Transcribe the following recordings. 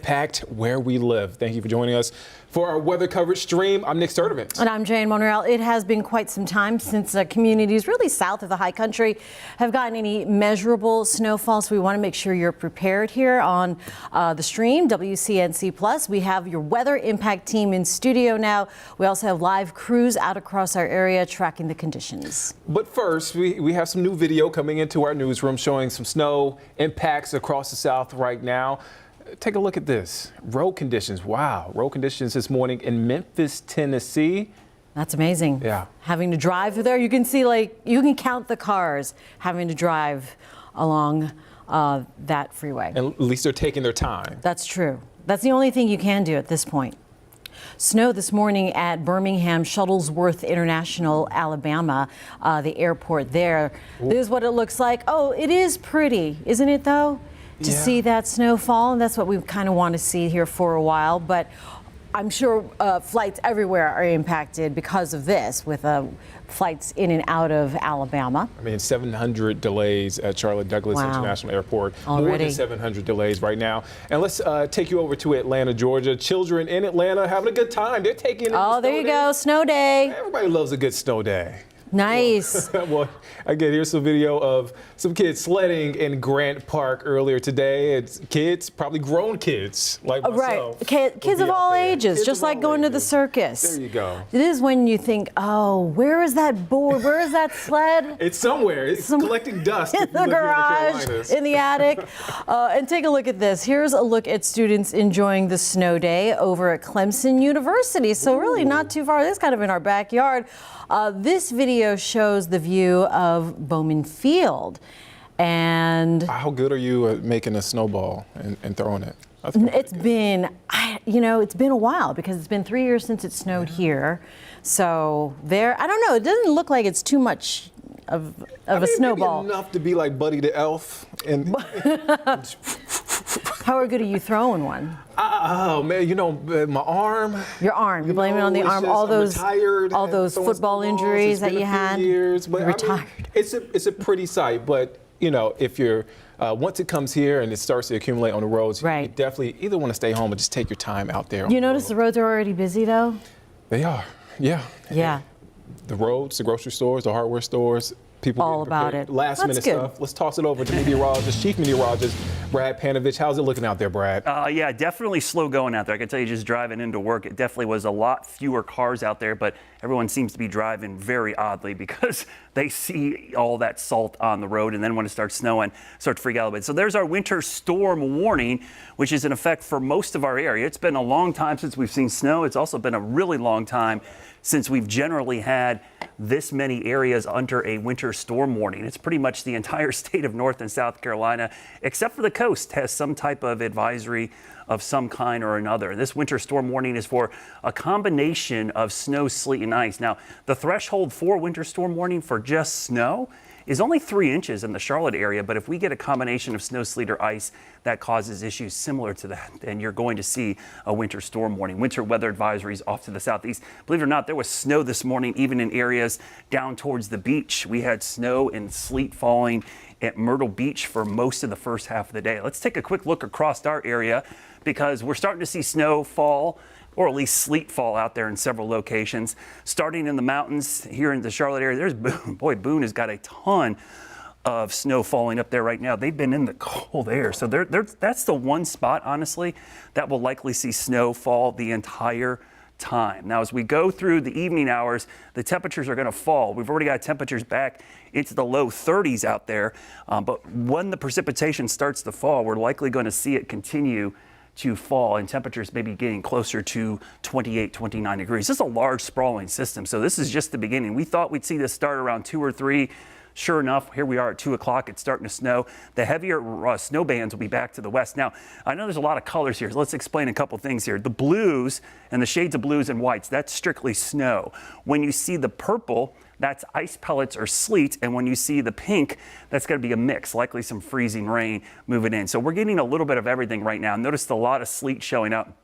impact where we live. Thank you for joining us for our weather coverage stream. I'm Nick Sturdivant. And I'm Jane Monreal. It has been quite some time since communities really south of the high country have gotten any measurable snowfall. So we want to make sure you're prepared here on the stream, WCNC Plus. We have your weather impact team in studio now. We also have live crews out across our area tracking the conditions. But first, we have some new video coming into our newsroom showing some snow impacts across the south right now. Take a look at this. Road conditions. Wow. Road conditions this morning in Memphis, Tennessee. That's amazing. Yeah. Having to drive there, you can see, you can count the cars having to drive along that freeway. And at least they're taking their time. That's true. That's the only thing you can do at this point. Snow this morning at Birmingham Shuttlesworth International, Alabama, the airport there. This is what it looks like. Oh, it is pretty, isn't it, though? To see that snowfall, and that's what we kind of want to see here for a while. But I'm sure flights everywhere are impacted because of this, with flights in and out of Alabama. I mean, 700 delays at Charlotte Douglas International Airport. Already. More than 700 delays right now. And let's take you over to Atlanta, Georgia. Children in Atlanta having a good time. They're taking it. Oh, there you go, snow day. Everybody loves a good snow day. Nice. Well, again, here's some video of some kids sledding in Grant Park earlier today. It's kids, probably grown kids like myself. Right. Kids of all ages, just like going to the circus. There you go. It is when you think, oh, where is that board? Where is that sled? It's somewhere. It's collecting dust in the garage, in the attic. And take a look at this. Here's a look at students enjoying the snow day over at Clemson University. So really not too far. This is kind of in our backyard. This video shows the view of Bowman Field. And how good are you at making a snowball and throwing it? It's been, it's been a while because it's been 3 years since it snowed here. So there, I don't know, it doesn't look like it's too much of a snowball. Maybe enough to be like Buddy the Elf. And how good are you throwing one? Oh man, my arm. Your arm. You're blaming it on the arm. All those football injuries that you had. Years, but retired. I mean, it's a pretty sight, but if you're once it comes here and it starts to accumulate on the roads, you definitely either want to stay home or just take your time out there. You notice the roads are already busy though? They are. Yeah. Yeah. The roads, the grocery stores, the hardware stores. People all about it. Last minute stuff. Let's toss it over to meteorologist, Chief Meteorologist Brad Panovich. How's it looking out there, Brad? Yeah, definitely slow going out there. I can tell you, just driving into work, it definitely was a lot fewer cars out there, but everyone seems to be driving very oddly because they see all that salt on the road, and then when it starts snowing, start to freak out a bit. So there's our winter storm warning, which is in effect for most of our area. It's been a long time since we've seen snow. It's also been a really long time since we've generally had this many areas under a winter storm warning. It's pretty much the entire state of North and South Carolina, except for the coast, has some type of advisory of some kind or another. This winter storm warning is for a combination of snow, sleet, and ice. Now, the threshold for winter storm warning for just snow is only 3 inches in the Charlotte area, but if we get a combination of snow, sleet, or ice that causes issues similar to that, then you're going to see a winter storm warning. Winter weather advisories off to the southeast. Believe it or not, there was snow this morning, even in areas down towards the beach. We had snow and sleet falling at Myrtle Beach for most of the first half of the day. Let's take a quick look across our area because we're starting to see snow fall, or at least sleet fall out there in several locations. Starting in the mountains here in the Charlotte area, there's Boone. Boy, Boone has got a ton of snow falling up there right now. They've been in the cold air. So that's the one spot, honestly, that will likely see snow fall the entire time. Now, as we go through the evening hours, the temperatures are going to fall. We've already got temperatures back into the low 30s out there. But when the precipitation starts to fall, we're likely going to see it continue to fall, and temperatures may be getting closer to 28, 29 degrees. This is a large sprawling system, so this is just the beginning. We thought we'd see this start around 2 or 3. Sure enough, here we are at 2 o'clock. It's starting to snow. The heavier snow bands will be back to the west. Now, I know there's a lot of colors here. So let's explain a couple things here. The blues and the shades of blues and whites, that's strictly snow. When you see the purple, that's ice pellets or sleet. And when you see the pink, that's going to be a mix, likely some freezing rain moving in. So we're getting a little bit of everything right now. Notice a lot of sleet showing up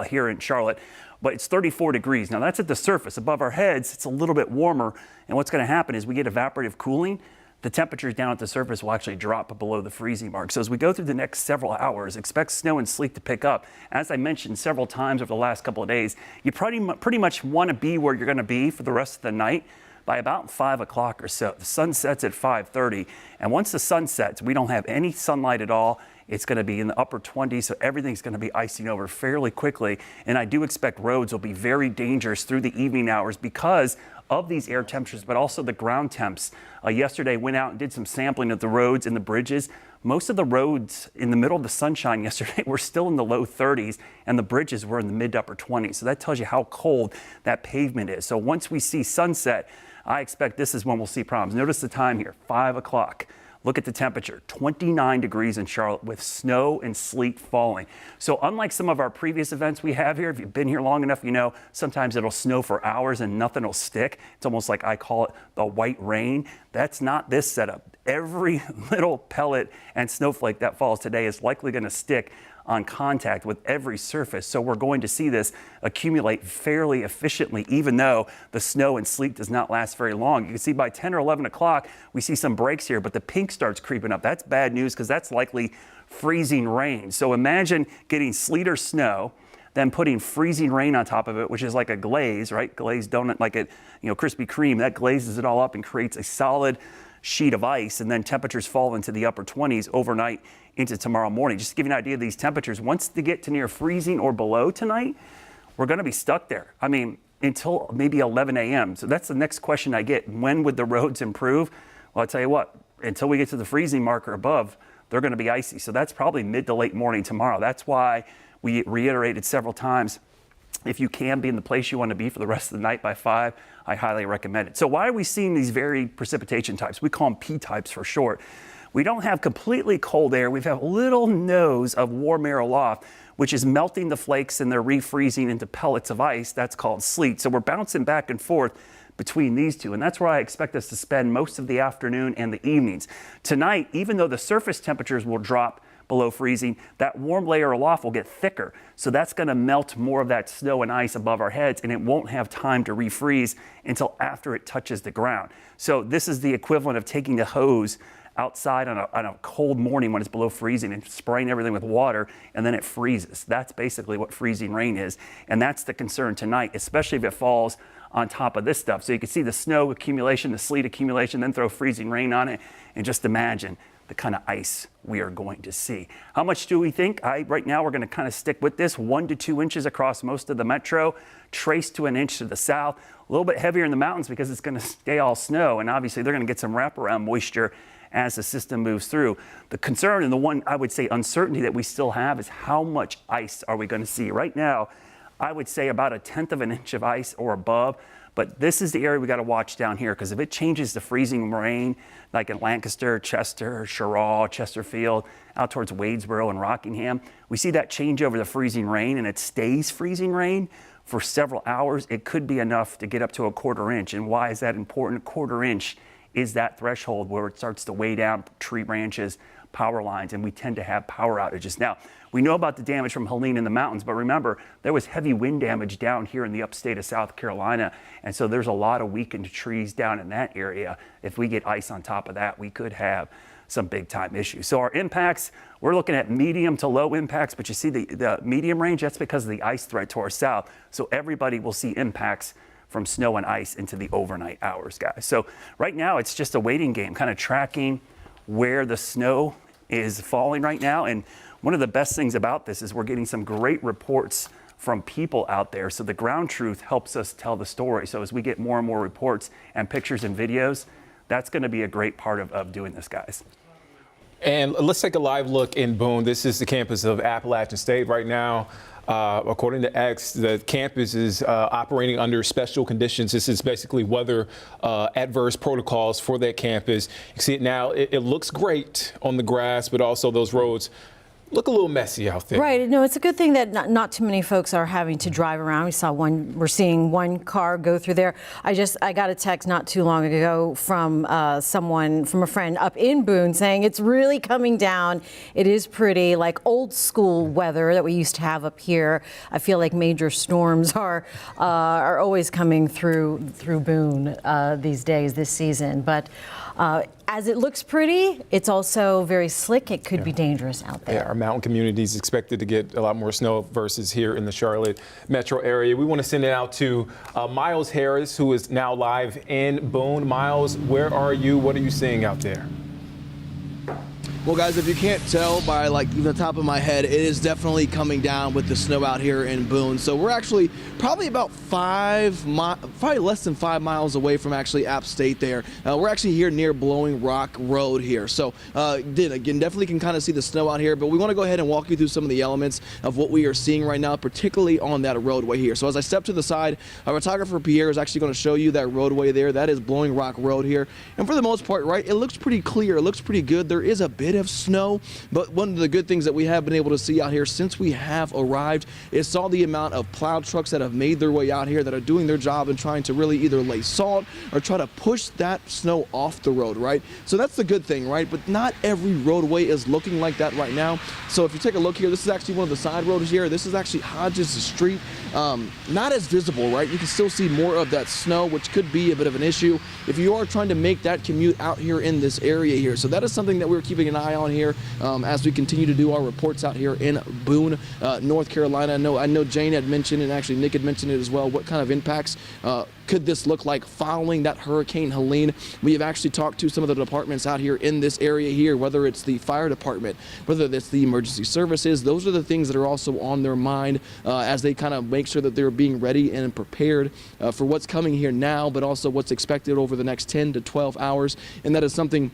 here in Charlotte. But it's 34 degrees. Now that's at the surface. Above our heads, it's a little bit warmer. And what's going to happen is we get evaporative cooling. the temperatures down at the surface will actually drop below the freezing mark. So as we go through the next several hours, expect snow and sleet to pick up. As I mentioned several times over the last couple of days, you pretty much want to be where you're going to be for the rest of the night by about 5 o'clock or so. The sun sets at 5:30, and once the sun sets, we don't have any sunlight at all. It's going to be in the upper 20s, so everything's going to be icing over fairly quickly. And I do expect roads will be very dangerous through the evening hours because of these air temperatures, but also the ground temps. Yesterday, went out and did some sampling of the roads and the bridges. Most of the roads in the middle of the sunshine yesterday were still in the low 30s, and the bridges were in the mid to upper 20s. So that tells you how cold that pavement is. So once we see sunset, I expect this is when we'll see problems. Notice the time here, 5 o'clock. Look at the temperature, 29 degrees in Charlotte with snow and sleet falling. So unlike some of our previous events we have here, if you've been here long enough, you know, sometimes it'll snow for hours and nothing will stick. It's almost like I call it the white rain. That's not this setup. Every little pellet and snowflake that falls today is likely going to stick on contact with every surface. So we're going to see this accumulate fairly efficiently, even though the snow and sleet does not last very long. You can see by 10 or 11 o'clock, we see some breaks here, but the pink starts creeping up. That's bad news because that's likely freezing rain. So imagine getting sleet or snow, then putting freezing rain on top of it, which is like a glaze, right? Glazed donut, like a Krispy Kreme. That glazes it all up and creates a solid sheet of ice, and then temperatures fall into the upper 20s overnight into tomorrow morning. Just to give you an idea of these temperatures, once they get to near freezing or below tonight, we're going to be stuck there. I mean, until maybe 11 a.m. So that's the next question I get. When would the roads improve? Well, I'll tell you what, until we get to the freezing mark or above, they're going to be icy. So that's probably mid to late morning tomorrow. That's why we reiterated several times, if you can be in the place you want to be for the rest of the night by 5, I highly recommend it. So why are we seeing these varied precipitation types? We call them P types for short. We don't have completely cold air. We have a little nose of warm air aloft, which is melting the flakes and they're refreezing into pellets of ice. That's called sleet. So we're bouncing back and forth between these two. And that's where I expect us to spend most of the afternoon and the evenings. Tonight, even though the surface temperatures will drop below freezing, that warm layer aloft will get thicker. So that's going to melt more of that snow and ice above our heads, and it won't have time to refreeze until after it touches the ground. So this is the equivalent of taking the hose outside on a cold morning when it's below freezing and spraying everything with water, and then it freezes. That's basically what freezing rain is. And that's the concern tonight, especially if it falls on top of this stuff. So you can see the snow accumulation, the sleet accumulation, then throw freezing rain on it, and just imagine the kind of ice we are going to see. How much do we think? Right now we're going to kind of stick with this, 1 to 2 inches across most of the metro, trace to 1 inch to the south, a little bit heavier in the mountains because it's going to stay all snow, and obviously they're going to get some wraparound moisture as the system moves through. The concern and the one I would say uncertainty that we still have is how much ice are we going to see? Right now, I would say about 1/10 of an inch of ice or above. But this is the area we got to watch down here, because if it changes to freezing rain, like in Lancaster, Chester, Sherraw, Chesterfield, out towards Wadesboro and Rockingham, we see that change over the freezing rain and it stays freezing rain for several hours. It could be enough to get up to 1/4 inch. And why is that important? 1/4 inch is that threshold where it starts to weigh down tree branches, power lines, and we tend to have power outages. Now, we know about the damage from Helene in the mountains, but remember, there was heavy wind damage down here in the upstate of South Carolina, and so there's a lot of weakened trees down in that area. If we get ice on top of that, we could have some big time issues. So our impacts, we're looking at medium to low impacts, but you see the medium range, that's because of the ice threat to our south. So everybody will see impacts from snow and ice into the overnight hours, guys. So right now it's just a waiting game, kind of tracking where the snow is falling right now. And one of the best things about this is we're getting some great reports from people out there. So the ground truth helps us tell the story. So as we get more and more reports and pictures and videos, that's going to be a great part of doing this, guys. And let's take a live look in Boone. This is the campus of Appalachian State right now. According to X, the campus is operating under special conditions. This is basically weather adverse protocols for that campus. You can see it now. It looks great on the grass, but also those roads look a little messy out there. Right. No, it's a good thing that not too many folks are having to drive around. We're seeing one car go through there. I got a text not too long ago from a friend up in Boone saying it's really coming down. It is pretty like old school weather that we used to have up here. I feel like major storms are always coming through Boone these days, this season. But as it looks pretty, it's also very slick. It could be dangerous out there. Yeah, our mountain community is expected to get a lot more snow versus here in the Charlotte metro area. We want to send it out to Miles Harris, who is now live in Boone. Miles, where are you? What are you seeing out there? Well, guys, if you can't tell by like the top of my head, it is definitely coming down with the snow out here in Boone. So we're actually probably about probably less than 5 miles away from actually App State there. We're actually here near Blowing Rock Road here. So again, definitely can kind of see the snow out here, but we want to go ahead and walk you through some of the elements of what we are seeing right now, particularly on that roadway here. So as I step to the side, our photographer Pierre is actually going to show you that roadway there. That is Blowing Rock Road here. And for the most part, right, it looks pretty clear. It looks pretty good. There is a bit of snow, but one of the good things that we have been able to see out here since we have arrived is saw the amount of plow trucks that have made their way out here that are doing their job and trying to really either lay salt or try to push that snow off the road, right? So that's the good thing, right? But not every roadway is looking like that right now. So if you take a look here, this is actually one of the side roads here. This is actually Hodges Street. Not as visible, right? You can still see more of that snow, which could be a bit of an issue if you are trying to make that commute out here in this area here. So that is something that we're keeping an eye on here as we continue to do our reports out here in Boone, North Carolina. I know Jane had mentioned, and actually Nick had mentioned it as well, what kind of impacts could this look like following that Hurricane Helene. We have actually talked to some of the departments out here in this area here, whether it's the fire department, whether it's the emergency services. Those are the things that are also on their mind as they kind of make sure that they're being ready and prepared for what's coming here now, but also what's expected over the next 10 to 12 hours. And that is something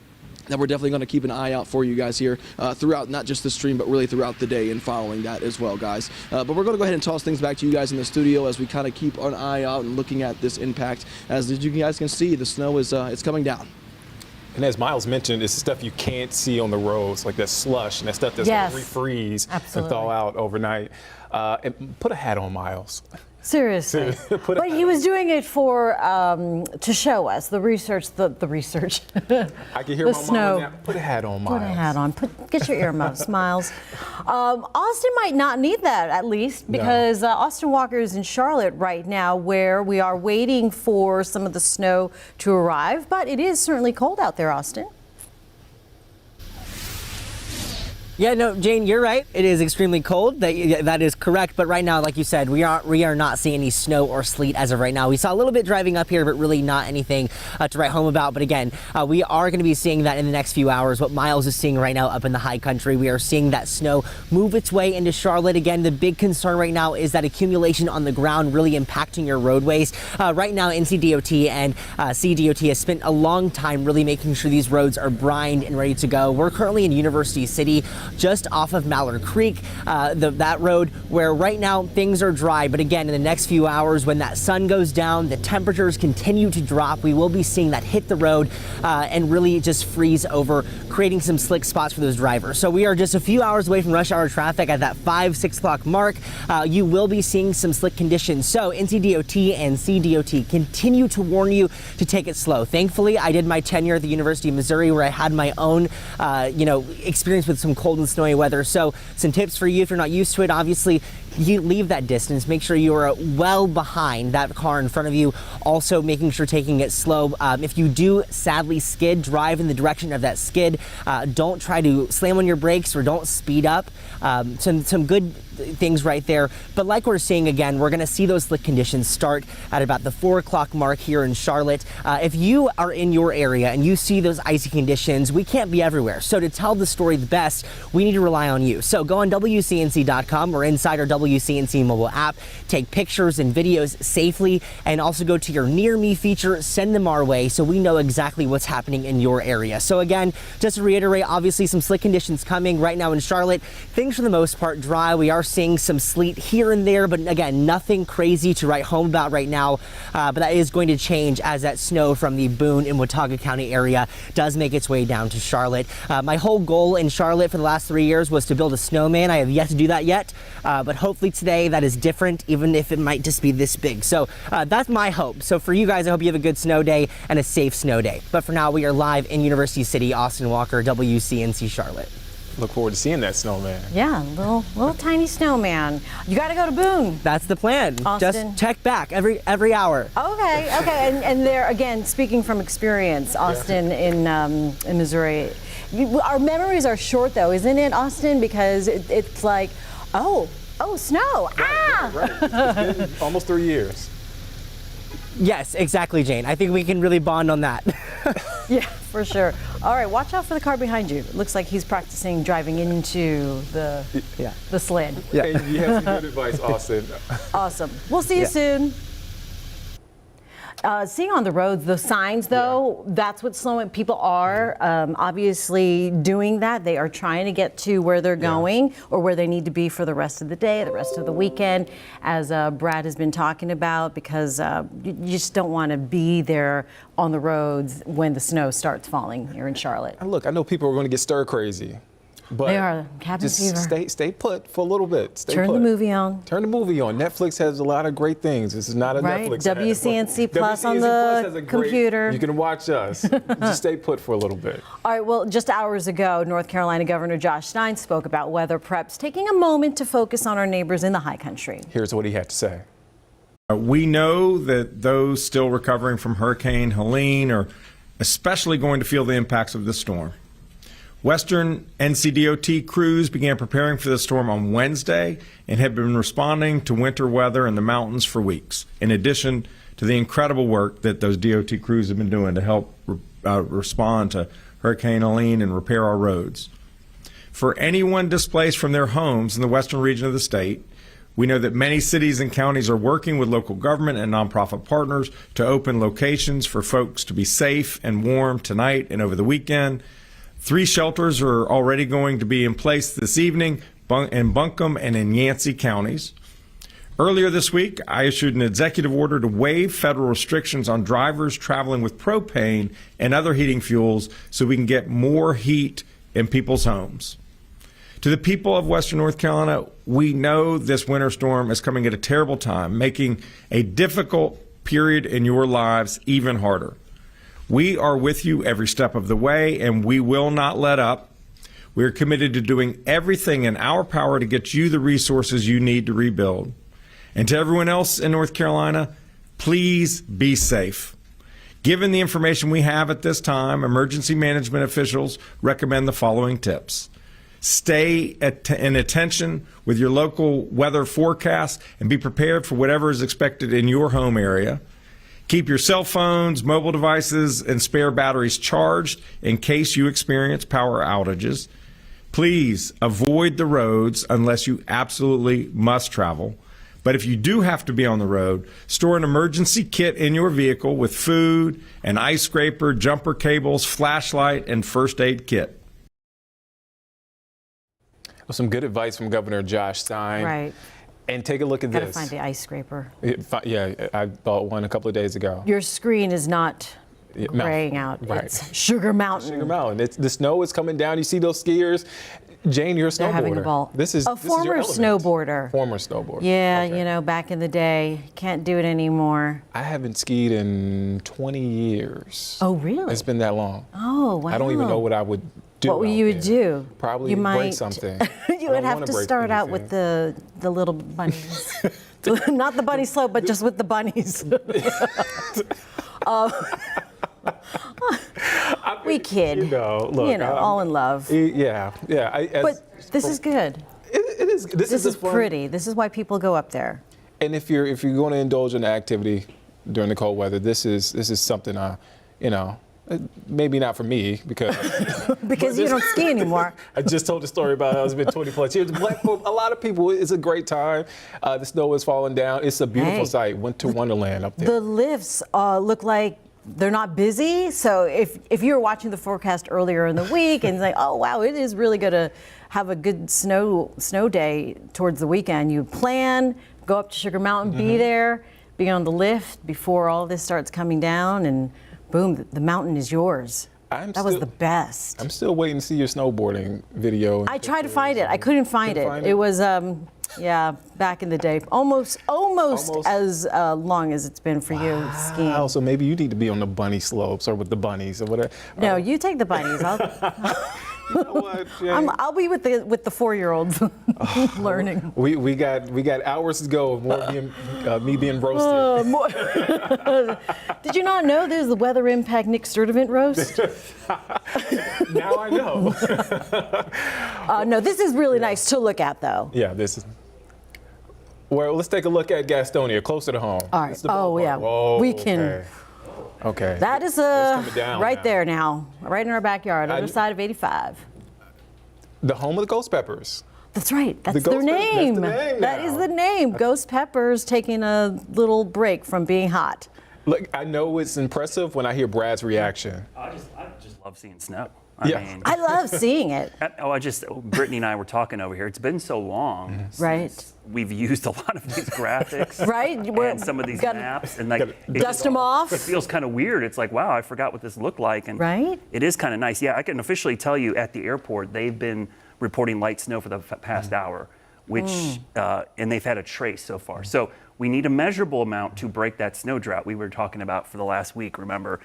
that we're definitely going to keep an eye out for you guys here throughout not just the stream, but really throughout the day and following that as well, guys. But we're going to go ahead and toss things back to you guys in the studio as we kind of keep an eye out and looking at this impact. As you guys can see, the snow is it's coming down. And as Miles mentioned, it's stuff you can't see on the roads, like that slush and that stuff that's going to refreeze and thaw out overnight. And put a hat on, Miles. Seriously. But he was doing it for to show us the research. The research. I can hear the my snow. mom now. Put a hat on, Miles. Put a hat on. Get your earmuffs, Miles. Austin might not need that, at least, because Austin Walker is in Charlotte right now, where we are waiting for some of the snow to arrive. But it is certainly cold out there, Austin. Yeah, no, Jane, you're right. It is extremely cold. That is correct. But right now, like you said, we are not seeing any snow or sleet as of right now. We saw a little bit driving up here, but really not anything to write home about. But again, we are going to be seeing that in the next few hours. What Miles is seeing right now up in the high country, we are seeing that snow move its way into Charlotte. Again, the big concern right now is that accumulation on the ground really impacting your roadways. Right now, NCDOT and CDOT has spent a long time really making sure these roads are brined and ready to go. We're currently in University City, just off of Mallard Creek, that road where right now things are dry. But again, in the next few hours, when that sun goes down, the temperatures continue to drop. We will be seeing that hit the road and really just freeze over, creating some slick spots for those drivers. So we are just a few hours away from rush hour traffic at that 6 o'clock mark. You will be seeing some slick conditions. So NCDOT and CDOT continue to warn you to take it slow. Thankfully, I did my tenure at the University of Missouri, where I had my own, experience with some cold and snowy weather. So some tips for you if you're not used to it. Obviously, you leave that distance. Make sure you are well behind that car in front of you. Also, making sure taking it slow. If you do sadly skid, drive in the direction of that skid. Don't try to slam on your brakes or don't speed up. Some good things right there. But like we're seeing again, we're going to see those slick conditions start at about the 4 o'clock mark here in Charlotte. If you are in your area and you see those icy conditions, we can't be everywhere. So to tell the story the best, we need to rely on you. So go on WCNC.com or inside our WCNC mobile app. Take pictures and videos safely, and also go to your Near Me feature, send them our way so we know exactly what's happening in your area. So again, just to reiterate, obviously some slick conditions coming right now in Charlotte. Things for the most part dry. We are seeing some sleet here and there, but again, nothing crazy to write home about right now. But that is going to change as that snow from the Boone and Watauga County area does make its way down to Charlotte. My whole goal in Charlotte for the last 3 years was to build a snowman. I have yet to do that yet, but hopefully today that is different, even if it might just be this big. So that's my hope. So for you guys, I hope you have a good snow day and a safe snow day. But for now, we are live in University City. Austin Walker, WCNC Charlotte. Look forward to seeing that snowman. Yeah, little tiny snowman. You got to go to Boone. That's the plan. Austin. Just check back every hour. Okay. And there again, speaking from experience, Austin in Missouri. Our memories are short, though, isn't it, Austin? Because it's like, oh, snow. Right. It's been almost 3 years. Yes, exactly, Jane. I think we can really bond on that. Yeah, for sure. All right, watch out for the car behind you. It looks like he's practicing driving into the sled. Yeah. And you have some good advice, Austin. Awesome. We'll see you soon. Seeing on the roads, the signs, though, that's what's slowing. People are obviously doing that. They are trying to get to where they're going or where they need to be for the rest of the day, the rest of the weekend, as Brad has been talking about, because you just don't want to be there on the roads when the snow starts falling here in Charlotte. And look, I know people are going to get stir crazy. But They are. Cabin fever. Stay put for a little bit. Turn the movie on. Turn the movie on. Netflix has a lot of great things. This is not a Right. Netflix ad, but WCNC Plus on WCNC the Plus has a computer. You can watch us. Just stay put for a little bit. All right, well, just hours ago, North Carolina Governor Josh Stein spoke about weather preps, taking a moment to focus on our neighbors in the high country. Here's what he had to say. We know that those still recovering from Hurricane Helene are especially going to feel the impacts of the storm. Western NCDOT crews began preparing for the storm on Wednesday and have been responding to winter weather in the mountains for weeks, in addition to the incredible work that those DOT crews have been doing to help respond to Hurricane Helene and repair our roads. For anyone displaced from their homes in the western region of the state, we know that many cities and counties are working with local government and nonprofit partners to open locations for folks to be safe and warm tonight and over the weekend. 3 shelters are already going to be in place this evening in Buncombe and in Yancey counties. Earlier this week, I issued an executive order to waive federal restrictions on drivers traveling with propane and other heating fuels so we can get more heat in people's homes. To the people of Western North Carolina, we know this winter storm is coming at a terrible time, making a difficult period in your lives even harder. We are with you every step of the way, and we will not let up. We are committed to doing everything in our power to get you the resources you need to rebuild. And to everyone else in North Carolina, please be safe. Given the information we have at this time, emergency management officials recommend the following tips. Stay in attention with your local weather forecast and be prepared for whatever is expected in your home area. Keep your cell phones, mobile devices, and spare batteries charged in case you experience power outages. Please avoid the roads unless you absolutely must travel. But if you do have to be on the road, store an emergency kit in your vehicle with food, an ice scraper, jumper cables, flashlight, and first aid kit. Well, some good advice from Governor Josh Stein. Right. And take a look at Gotta this. find the ice scraper. Yeah, I bought one a couple of days ago. Your screen is not graying out. Right. It's Sugar Mountain. Sugar Mountain. The snow is coming down. You see those skiers. Jane, you're a snowboarder. They're having a ball. This is a this is your former element. snowboarder. Former snowboarder. Yeah, Okay. you know, back in the day, can't do it anymore. I haven't skied in 20 years. Oh, really? It's been that long. Oh, wow. I don't even know what I would do. What out you would there. do? Probably you break might, something. You would have to start out with the little bunnies. Not the bunny slope, but just with the bunnies. We kid. You know, look, all in love. Yeah. But this is good. It is. This is fun. pretty. This is why people go up there. And if you're going to indulge in activity during the cold weather, this is something Maybe not for me because Because you don't ski anymore. I just told the story about how it's been 20 plus years. But for a lot of people, it's a great time. The snow is falling down. It's a beautiful Hey. sight. Winter wonderland up there. The lifts look like they're not busy. So if you were watching the forecast earlier in the week and like, oh wow, it is really going to have a good snow day towards the weekend, you plan, go up to Sugar Mountain, be there, be on the lift before all this starts coming down, and boom, the mountain is yours. That was the best. I'm still waiting to see your snowboarding video. I tried to find it. I couldn't find it. find it? It was, yeah, back in the day, almost as long as it's been for you skiing. Oh, so maybe you need to be on the bunny slopes or with the bunnies or whatever. No, you take the bunnies. You know what, Jane? I'll be with the 4-year-olds learning. We got hours to go of more me being roasted. Did you not know there's the weather impact Nick Sturdivant roast? Now I know. No, this is really nice to look at, though. Yeah, this is. Well, let's take a look at Gastonia, closer to home. All right. It's the Oh, ballpark. yeah. Whoa, We can- Okay. That is coming down right now. there now, right in our backyard, other side of 85. The home of the Ghost Peppers. That's right. That's Ghost their Pepper- that's the name. name That now. is the name. Ghost Peppers taking a little break from being hot. Look, I know it's impressive when I hear Brad's reaction. I just love seeing snow. Yeah. I love seeing it. Brittany and I were talking over here. It's been so long Right. since we've used a lot of these graphics, Right? and some of these Gotta maps, and like it dust just them off. It feels kind of weird. It's like, wow, I forgot what this looked like, and Right? it is kind of nice. Yeah, I can officially tell you at the airport they've been reporting light snow for the past hour, which and they've had a trace so far. So we need a measurable amount to break that snow drought we were talking about for the last week. Remember,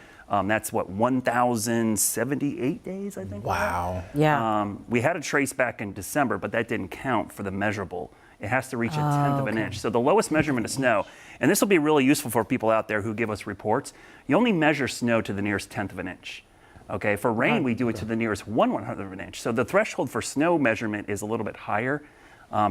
that's what 1,078 days, I think. Wow. Yeah. We had a trace back in December, but that didn't count for the measurable. It has to reach a tenth of an inch. So the lowest measurement of snow, and this will be really useful for people out there who give us reports, you only measure snow to the nearest tenth of an inch. Okay, for rain, we do it to the nearest 1/100th of an inch. So the threshold for snow measurement is a little bit higher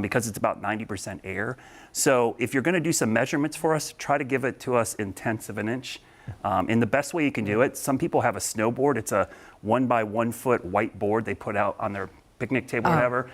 because it's about 90% air. So if you're gonna do some measurements for us, try to give it to us in tenths of an inch. And the best way you can do it, some people have a snowboard. It's a 1 by 1 foot white board they put out on their picnic table, whatever.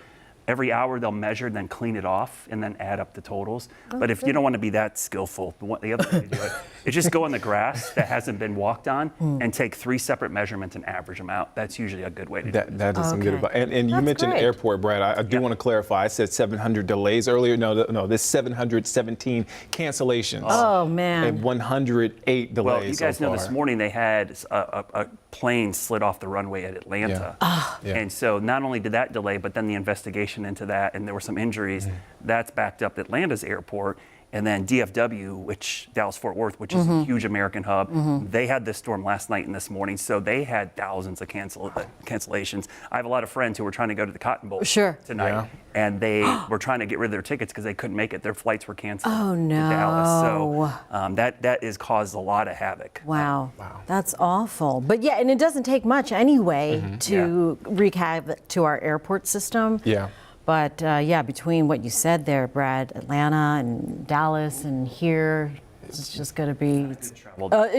Every hour they'll measure, then clean it off, and then add up the totals. But if you don't want to be that skillful, the other way to do it is just go on the grass that hasn't been walked on and take 3 separate measurements and average them out. That's usually a good way to do it. That is some good Okay. advice. And you That's mentioned great. airport, Brad. I do want to clarify. I said 700 delays earlier. No, this 717 cancellations. Oh, man. And 108 delays. Well, you guys so know this far. morning they had a plane slid off the runway at Atlanta. Yeah. And so not only did that delay, but then the investigation into that, and there were some injuries, that's backed up Atlanta's airport. And then DFW, which Dallas-Fort Worth, which is a huge American hub, they had this storm last night and this morning, so they had thousands of cancellations. I have a lot of friends who were trying to go to the Cotton Bowl Sure. tonight, Yeah. and they were trying to get rid of their tickets because they couldn't make it. Their flights were canceled Oh, to Dallas. no. So that has caused a lot of havoc. Wow. That's awful. But yeah, and it doesn't take much anyway to wreak havoc to our airport system. Yeah. But yeah, between what you said there, Brad, Atlanta and Dallas and here, it's just going to be,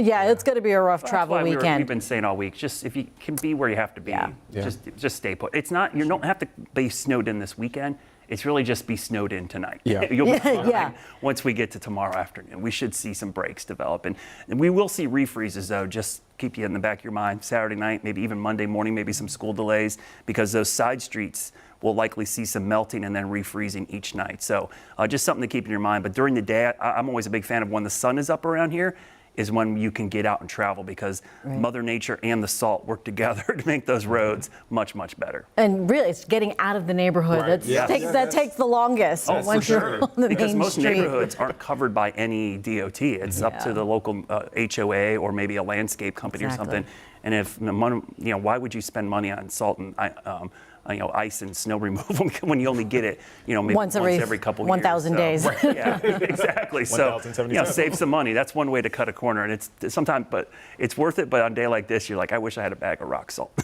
yeah, it's going to be a rough travel That's why weekend. we've been saying all week, just if you can be where you have to be, Yeah. Yeah. just stay put. It's not, you don't have to be snowed in this weekend. It's really just be snowed in tonight. Yeah. You'll be fine Yeah. once we get to tomorrow afternoon. We should see some breaks develop. And we will see refreezes, though. Just keep you in the back of your mind. Saturday night, maybe even Monday morning, maybe some school delays, because those side streets will likely see some melting and then refreezing each night. So just something to keep in your mind. But during the day, I'm always a big fan of when the sun is up around here is when you can get out and travel, because Mother Nature and the salt work together to make those roads much, much better. And really, it's getting out of the neighborhood. Right. That takes the longest once you're on the Because main most street. neighborhoods aren't covered by any DOT. It's up to the local HOA or maybe a landscape company Exactly. or something. And if why would you spend money on salt and ice and snow removal when you only get it, maybe Once every couple 1,000 years? days. Yeah, exactly. So, 1,077. save some money. That's one way to cut a corner, and it's sometimes, but it's worth it. But on a day like this, you're like, I wish I had a bag of rock salt.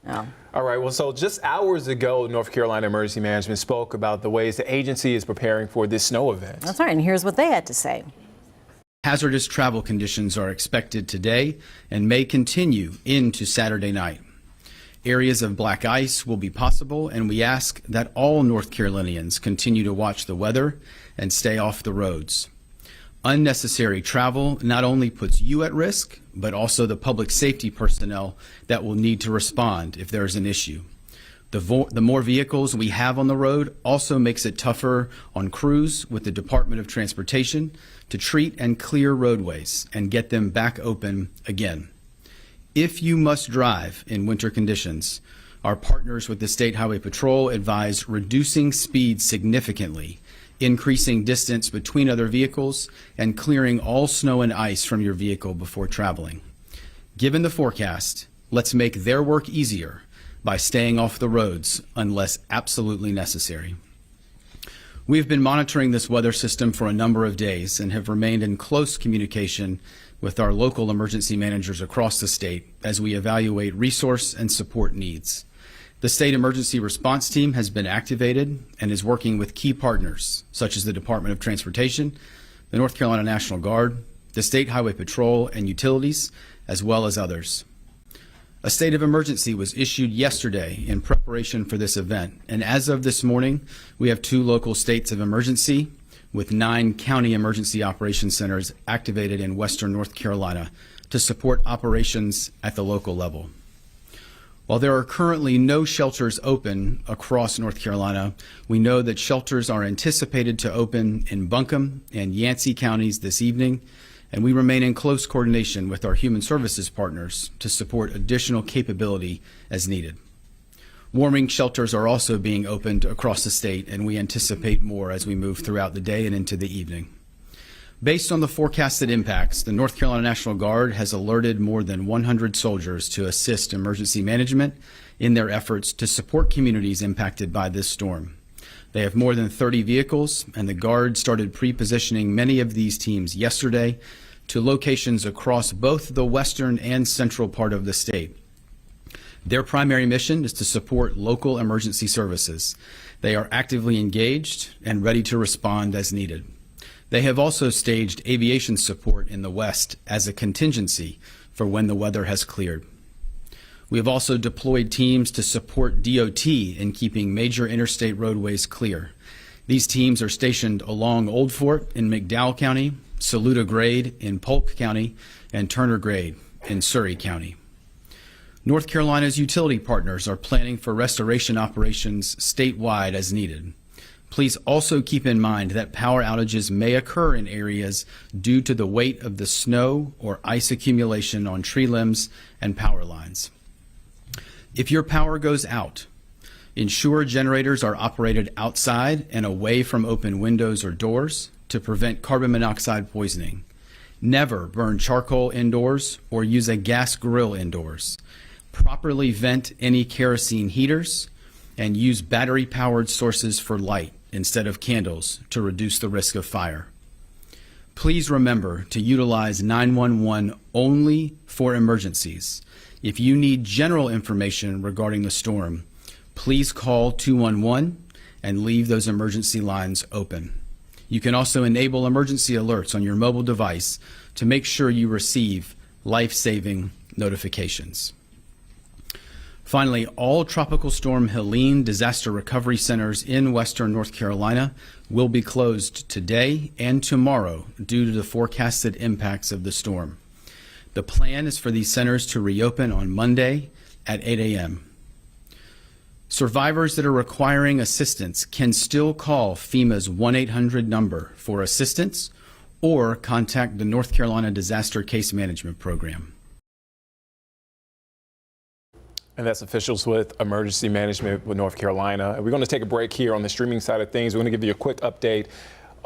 No. All right, well, so just hours ago, North Carolina Emergency Management spoke about the ways the agency is preparing for this snow event. That's right. And here's what they had to say. Hazardous travel conditions are expected today and may continue into Saturday night. Areas of black ice will be possible, and we ask that all North Carolinians continue to watch the weather and stay off the roads. Unnecessary travel not only puts you at risk, but also the public safety personnel that will need to respond if there's an issue. The more vehicles we have on the road also makes it tougher on crews with the Department of Transportation to treat and clear roadways and get them back open again. If you must drive in winter conditions, our partners with the State Highway Patrol advise reducing speed significantly, increasing distance between other vehicles, and clearing all snow and ice from your vehicle before traveling. Given the forecast, let's make their work easier by staying off the roads unless absolutely necessary. We've been monitoring this weather system for a number of days and have remained in close communication with our local emergency managers across the state as we evaluate resource and support needs. The State Emergency Response Team has been activated and is working with key partners such as the Department of Transportation, the North Carolina National Guard, the State Highway Patrol, and utilities, as well as others. A state of emergency was issued yesterday in preparation for this event, and as of this morning, we have 2 local states of emergency with 9 county emergency operations centers activated in western North Carolina to support operations at the local level. While there are currently no shelters open across North Carolina, we know that shelters are anticipated to open in Buncombe and Yancey counties this evening, and we remain in close coordination with our human services partners to support additional capability as needed. Warming shelters are also being opened across the state, and we anticipate more as we move throughout the day and into the evening. Based on the forecasted impacts, the North Carolina National Guard has alerted more than 100 soldiers to assist emergency management in their efforts to support communities impacted by this storm. They have more than 30 vehicles, and the Guard started pre-positioning many of these teams yesterday to locations across both the western and central part of the state. Their primary mission is to support local emergency services. They are actively engaged and ready to respond as needed. They have also staged aviation support in the west as a contingency for when the weather has cleared. We have also deployed teams to support DOT in keeping major interstate roadways clear. These teams are stationed along Old Fort in McDowell County, Saluda Grade in Polk County, and Turner Grade in Surrey County. North Carolina's utility partners are planning for restoration operations statewide as needed. Please also keep in mind that power outages may occur in areas due to the weight of the snow or ice accumulation on tree limbs and power lines. If your power goes out, ensure generators are operated outside and away from open windows or doors to prevent carbon monoxide poisoning. Never burn charcoal indoors or use a gas grill indoors. Properly vent any kerosene heaters and use battery-powered sources for light instead of candles to reduce the risk of fire. Please remember to utilize 911 only for emergencies. If you need general information regarding the storm, please call 211 and leave those emergency lines open. You can also enable emergency alerts on your mobile device to make sure you receive life-saving notifications. Finally, all Tropical Storm Helene disaster recovery centers in western North Carolina will be closed today and tomorrow due to the forecasted impacts of the storm. The plan is for these centers to reopen on Monday at 8 a.m. Survivors that are requiring assistance can still call FEMA's 1-800 number for assistance or contact the North Carolina Disaster Case Management Program. And that's officials with emergency management with North Carolina. We're going to take a break here on the streaming side of things. We're going to give you a quick update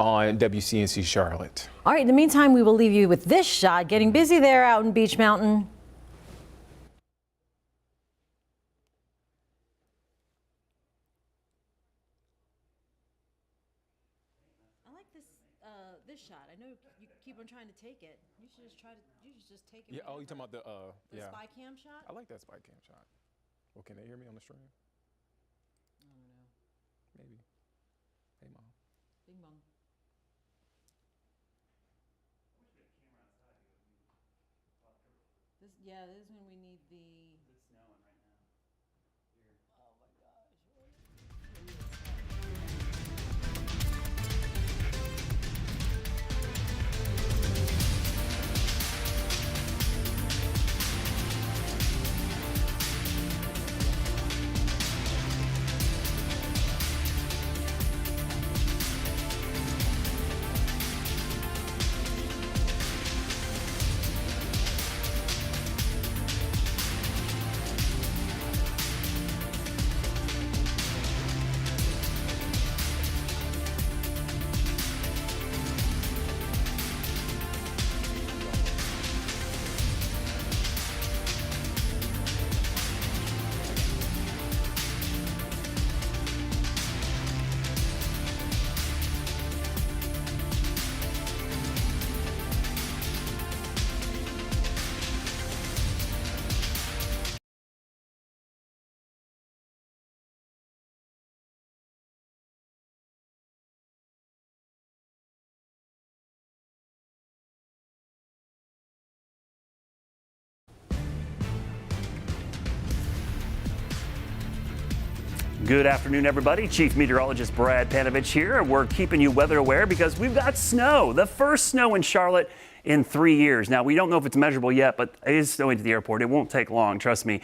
on WCNC Charlotte. All right, in the meantime, we will leave you with this shot. Getting busy there out in Beach Mountain. I like this shot. I know you keep on trying to take it. You should just take it. Yeah. Oh, you talking about the spy cam shot? I like that spy cam shot. Well, can they hear me on the stream? I don't know. Maybe. Hey, Mom. Bing bong. Yeah, this is when we need the. Good afternoon, everybody. Chief Meteorologist Brad Panovich here. We're keeping you weather aware because we've got snow, the first snow in Charlotte in 3 years. Now, we don't know if it's measurable yet, but it is snowing to the airport. It won't take long, trust me.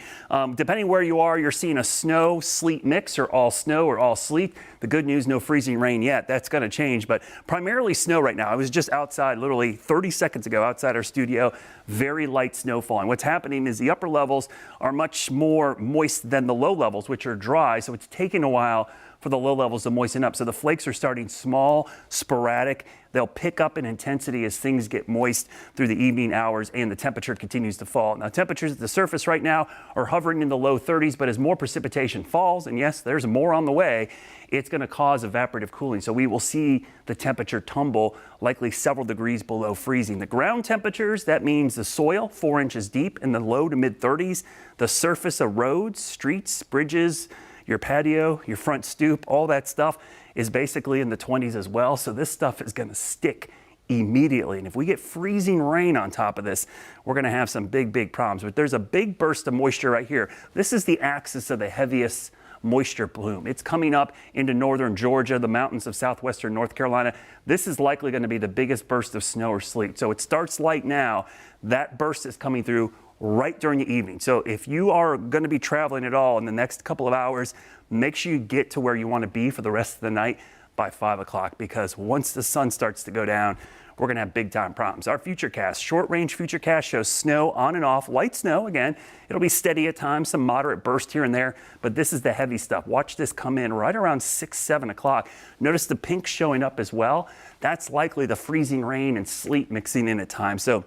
Depending where you are, you're seeing a snow sleet mix or all snow or all sleet. The good news, no freezing rain yet. That's going to change, but primarily snow right now. I was just outside literally 30 seconds ago outside our studio. Very light snowfall. And what's happening is the upper levels are much more moist than the low levels, which are dry. So it's taking a while for the low levels to moisten up. So the flakes are starting small, sporadic. They'll pick up in intensity as things get moist through the evening hours and the temperature continues to fall. Now, temperatures at the surface right now are hovering in the low 30s, but as more precipitation falls, and yes, there's more on the way, it's going to cause evaporative cooling. So we will see the temperature tumble likely several degrees below freezing. The ground temperatures, that means the soil 4 inches deep in the low to mid 30s. The surface of roads, streets, bridges, your patio, your front stoop, all that stuff is basically in the 20s as well. So this stuff is going to stick immediately. And if we get freezing rain on top of this, we're going to have some big problems. But there's a big burst of moisture right here. This is the axis of the heaviest moisture plume. It's coming up into northern Georgia, the mountains of southwestern North Carolina. This is likely going to be the biggest burst of snow or sleet. So it starts light now. That burst is coming through right during the evening. So if you are going to be traveling at all in the next couple of hours, make sure you get to where you want to be for the rest of the night by 5 o'clock, because once the sun starts to go down, we're going to have big time problems. Our futurecast, short range futurecast, shows snow on and off, light snow again. It'll be steady at times, some moderate burst here and there, but this is the heavy stuff. Watch this come in right around 6, 7 o'clock. Notice the pink showing up as well. That's likely the freezing rain and sleet mixing in at times. So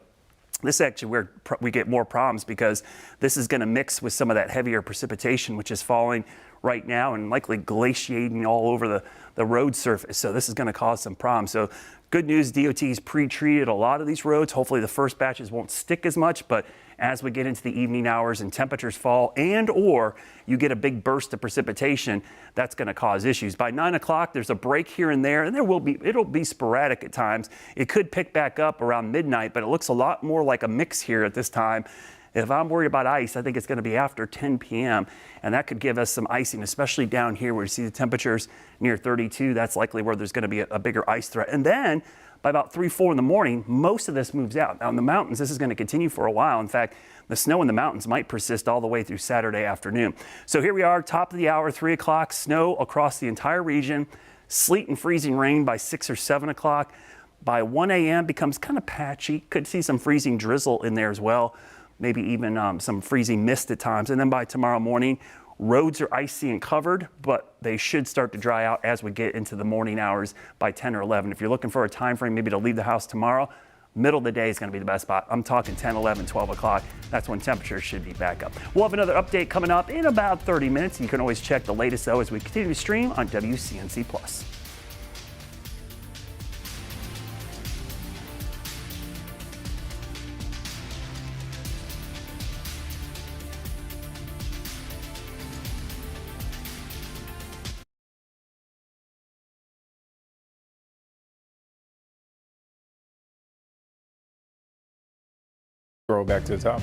this is actually where we get more problems, because this is going to mix with some of that heavier precipitation, which is falling right now and likely glaciating all over the road surface. So this is going to cause some problems. So good news, DOT's pre-treated a lot of these roads. Hopefully the first batches won't stick as much, but as we get into the evening hours and temperatures fall and or you get a big burst of precipitation, that's going to cause issues. By 9 o'clock, there's a break here and there, and it'll be sporadic at times. It could pick back up around midnight, but it looks a lot more like a mix here at this time. If I'm worried about ice, I think it's going to be after 10 p.m. and that could give us some icing, especially down here where you see the temperatures near 32. That's likely where there's going to be a bigger ice threat. And then by about 3, 4 in the morning, most of this moves out. Now in the mountains, this is going to continue for a while. In fact, the snow in the mountains might persist all the way through Saturday afternoon. So here we are, top of the hour, 3 o'clock, snow across the entire region, sleet and freezing rain by 6 or 7 o'clock. By 1 a.m. becomes kind of patchy. Could see some freezing drizzle in there as well. Maybe even some freezing mist at times. And then by tomorrow morning, roads are icy and covered, but they should start to dry out as we get into the morning hours by 10 or 11. If you're looking for a time frame maybe to leave the house tomorrow, middle of the day is going to be the best spot. I'm talking 10, 11, 12 o'clock. That's when temperatures should be back up. We'll have another update coming up in about 30 minutes. You can always check the latest, though, as we continue to stream on WCNC+. Scroll back to the top.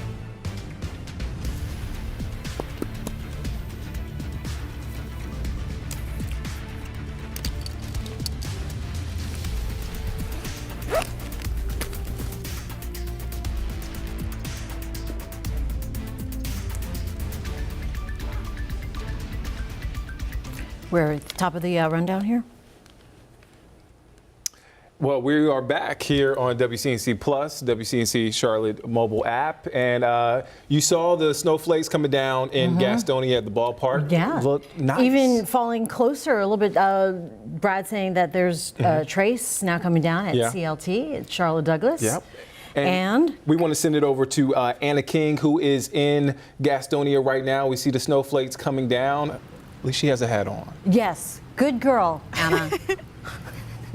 We're at the top of the rundown here. Well, we are back here on WCNC Plus, WCNC Charlotte mobile app, and you saw the snowflakes coming down in Gastonia at the ballpark. Yeah, Look nice. Even falling closer a little bit. Brad saying that there's trace now coming down at CLT at Charlotte Douglas. Yep. And we want to send it over to Anna King, who is in Gastonia right now. We see the snowflakes coming down. At least she has a hat on. yes, good girl, Anna.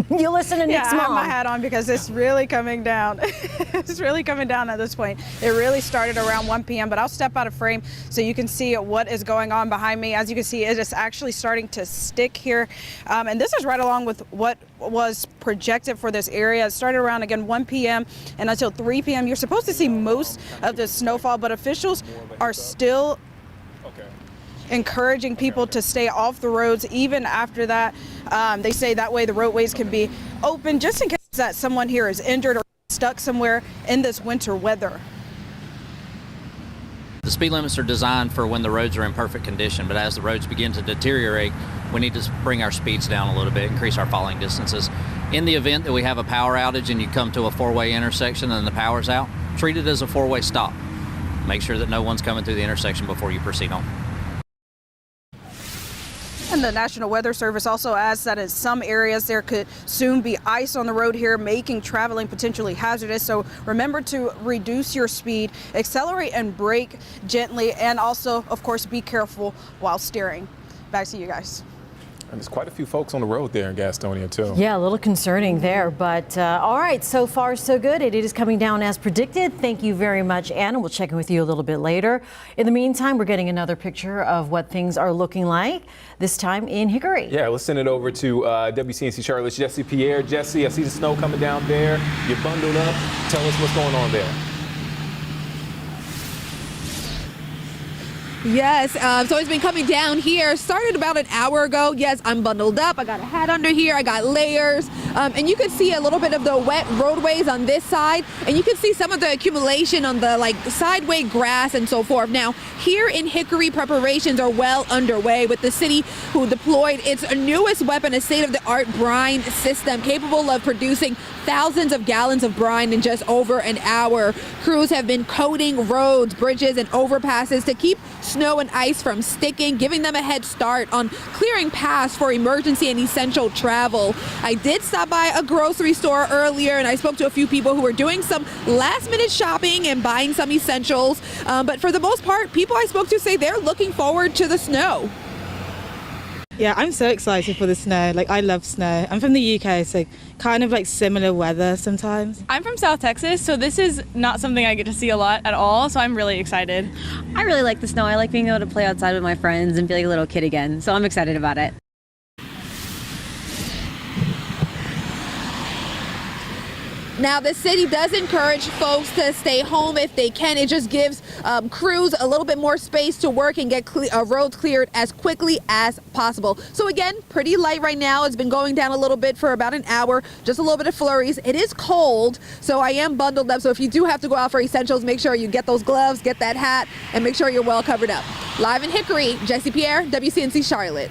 You listen to Nick's I have mom. my hat on because it's really coming down. It's really coming down at this point. It really started around 1 p.m., but I'll step out of frame so you can see what is going on behind me. As you can see, it is actually starting to stick here. And this is right along with what was projected for this area. It started around, again, 1 p.m. and until 3 p.m. You're supposed to see most of the snowfall, but officials are still encouraging people to stay off the roads even after that. They say that way the roadways can be open just in case that someone here is injured or stuck somewhere in this winter weather. The speed limits are designed for when the roads are in perfect condition, but as the roads begin to deteriorate, we need to bring our speeds down a little bit, increase our falling distances. In the event that we have a power outage and you come to a four-way intersection and the power's out, treat it as a four-way stop. Make sure that no one's coming through the intersection before you proceed on. And the National Weather Service also adds that in some areas there could soon be ice on the road here, making traveling potentially hazardous. So remember to reduce your speed, accelerate and brake gently, and also, of course, be careful while steering. Back to you guys. And there's quite a few folks on the road there in Gastonia, too. Yeah, a little concerning there, but all right, so far so good. It is coming down as predicted. Thank you very much, Anna. We'll check in with you a little bit later. In the meantime, we're getting another picture of what things are looking like, this time in Hickory. Yeah, let's send it over to WCNC Charlotte's Jesse Pierre. Jesse, I see the snow coming down there. You're bundled up. Tell us what's going on there. Yes, so it's been coming down here. Started about an hour ago. Yes, I'm bundled up. I got a hat under here. I got layers. And you can see a little bit of the wet roadways on this side. And you can see some of the accumulation on the sideway grass and so forth. Now, here in Hickory, preparations are well underway with the city who deployed its newest weapon, a state-of-the-art brine system capable of producing thousands of gallons of brine in just over an hour. Crews have been coating roads, bridges, and overpasses to keep snow and ice from sticking, giving them a head start on clearing paths for emergency and essential travel. I did stop by a grocery store earlier and I spoke to a few people who were doing some last-minute shopping and buying some essentials. But for the most part, people I spoke to say they're looking forward to the snow. Yeah, I'm so excited for the snow. I love snow. I'm from the UK, so kind of similar weather sometimes. I'm from South Texas, so this is not something I get to see a lot at all, so I'm really excited. I really like the snow. I like being able to play outside with my friends and feel like a little kid again, so I'm excited about it. Now, the city does encourage folks to stay home if they can. It just gives crews a little bit more space to work and get roads cleared as quickly as possible. So again, pretty light right now. It's been going down a little bit for about an hour, just a little bit of flurries. It is cold, so I am bundled up. So if you do have to go out for essentials, make sure you get those gloves, get that hat, and make sure you're well covered up. Live in Hickory, Jesse Pierre, WCNC Charlotte.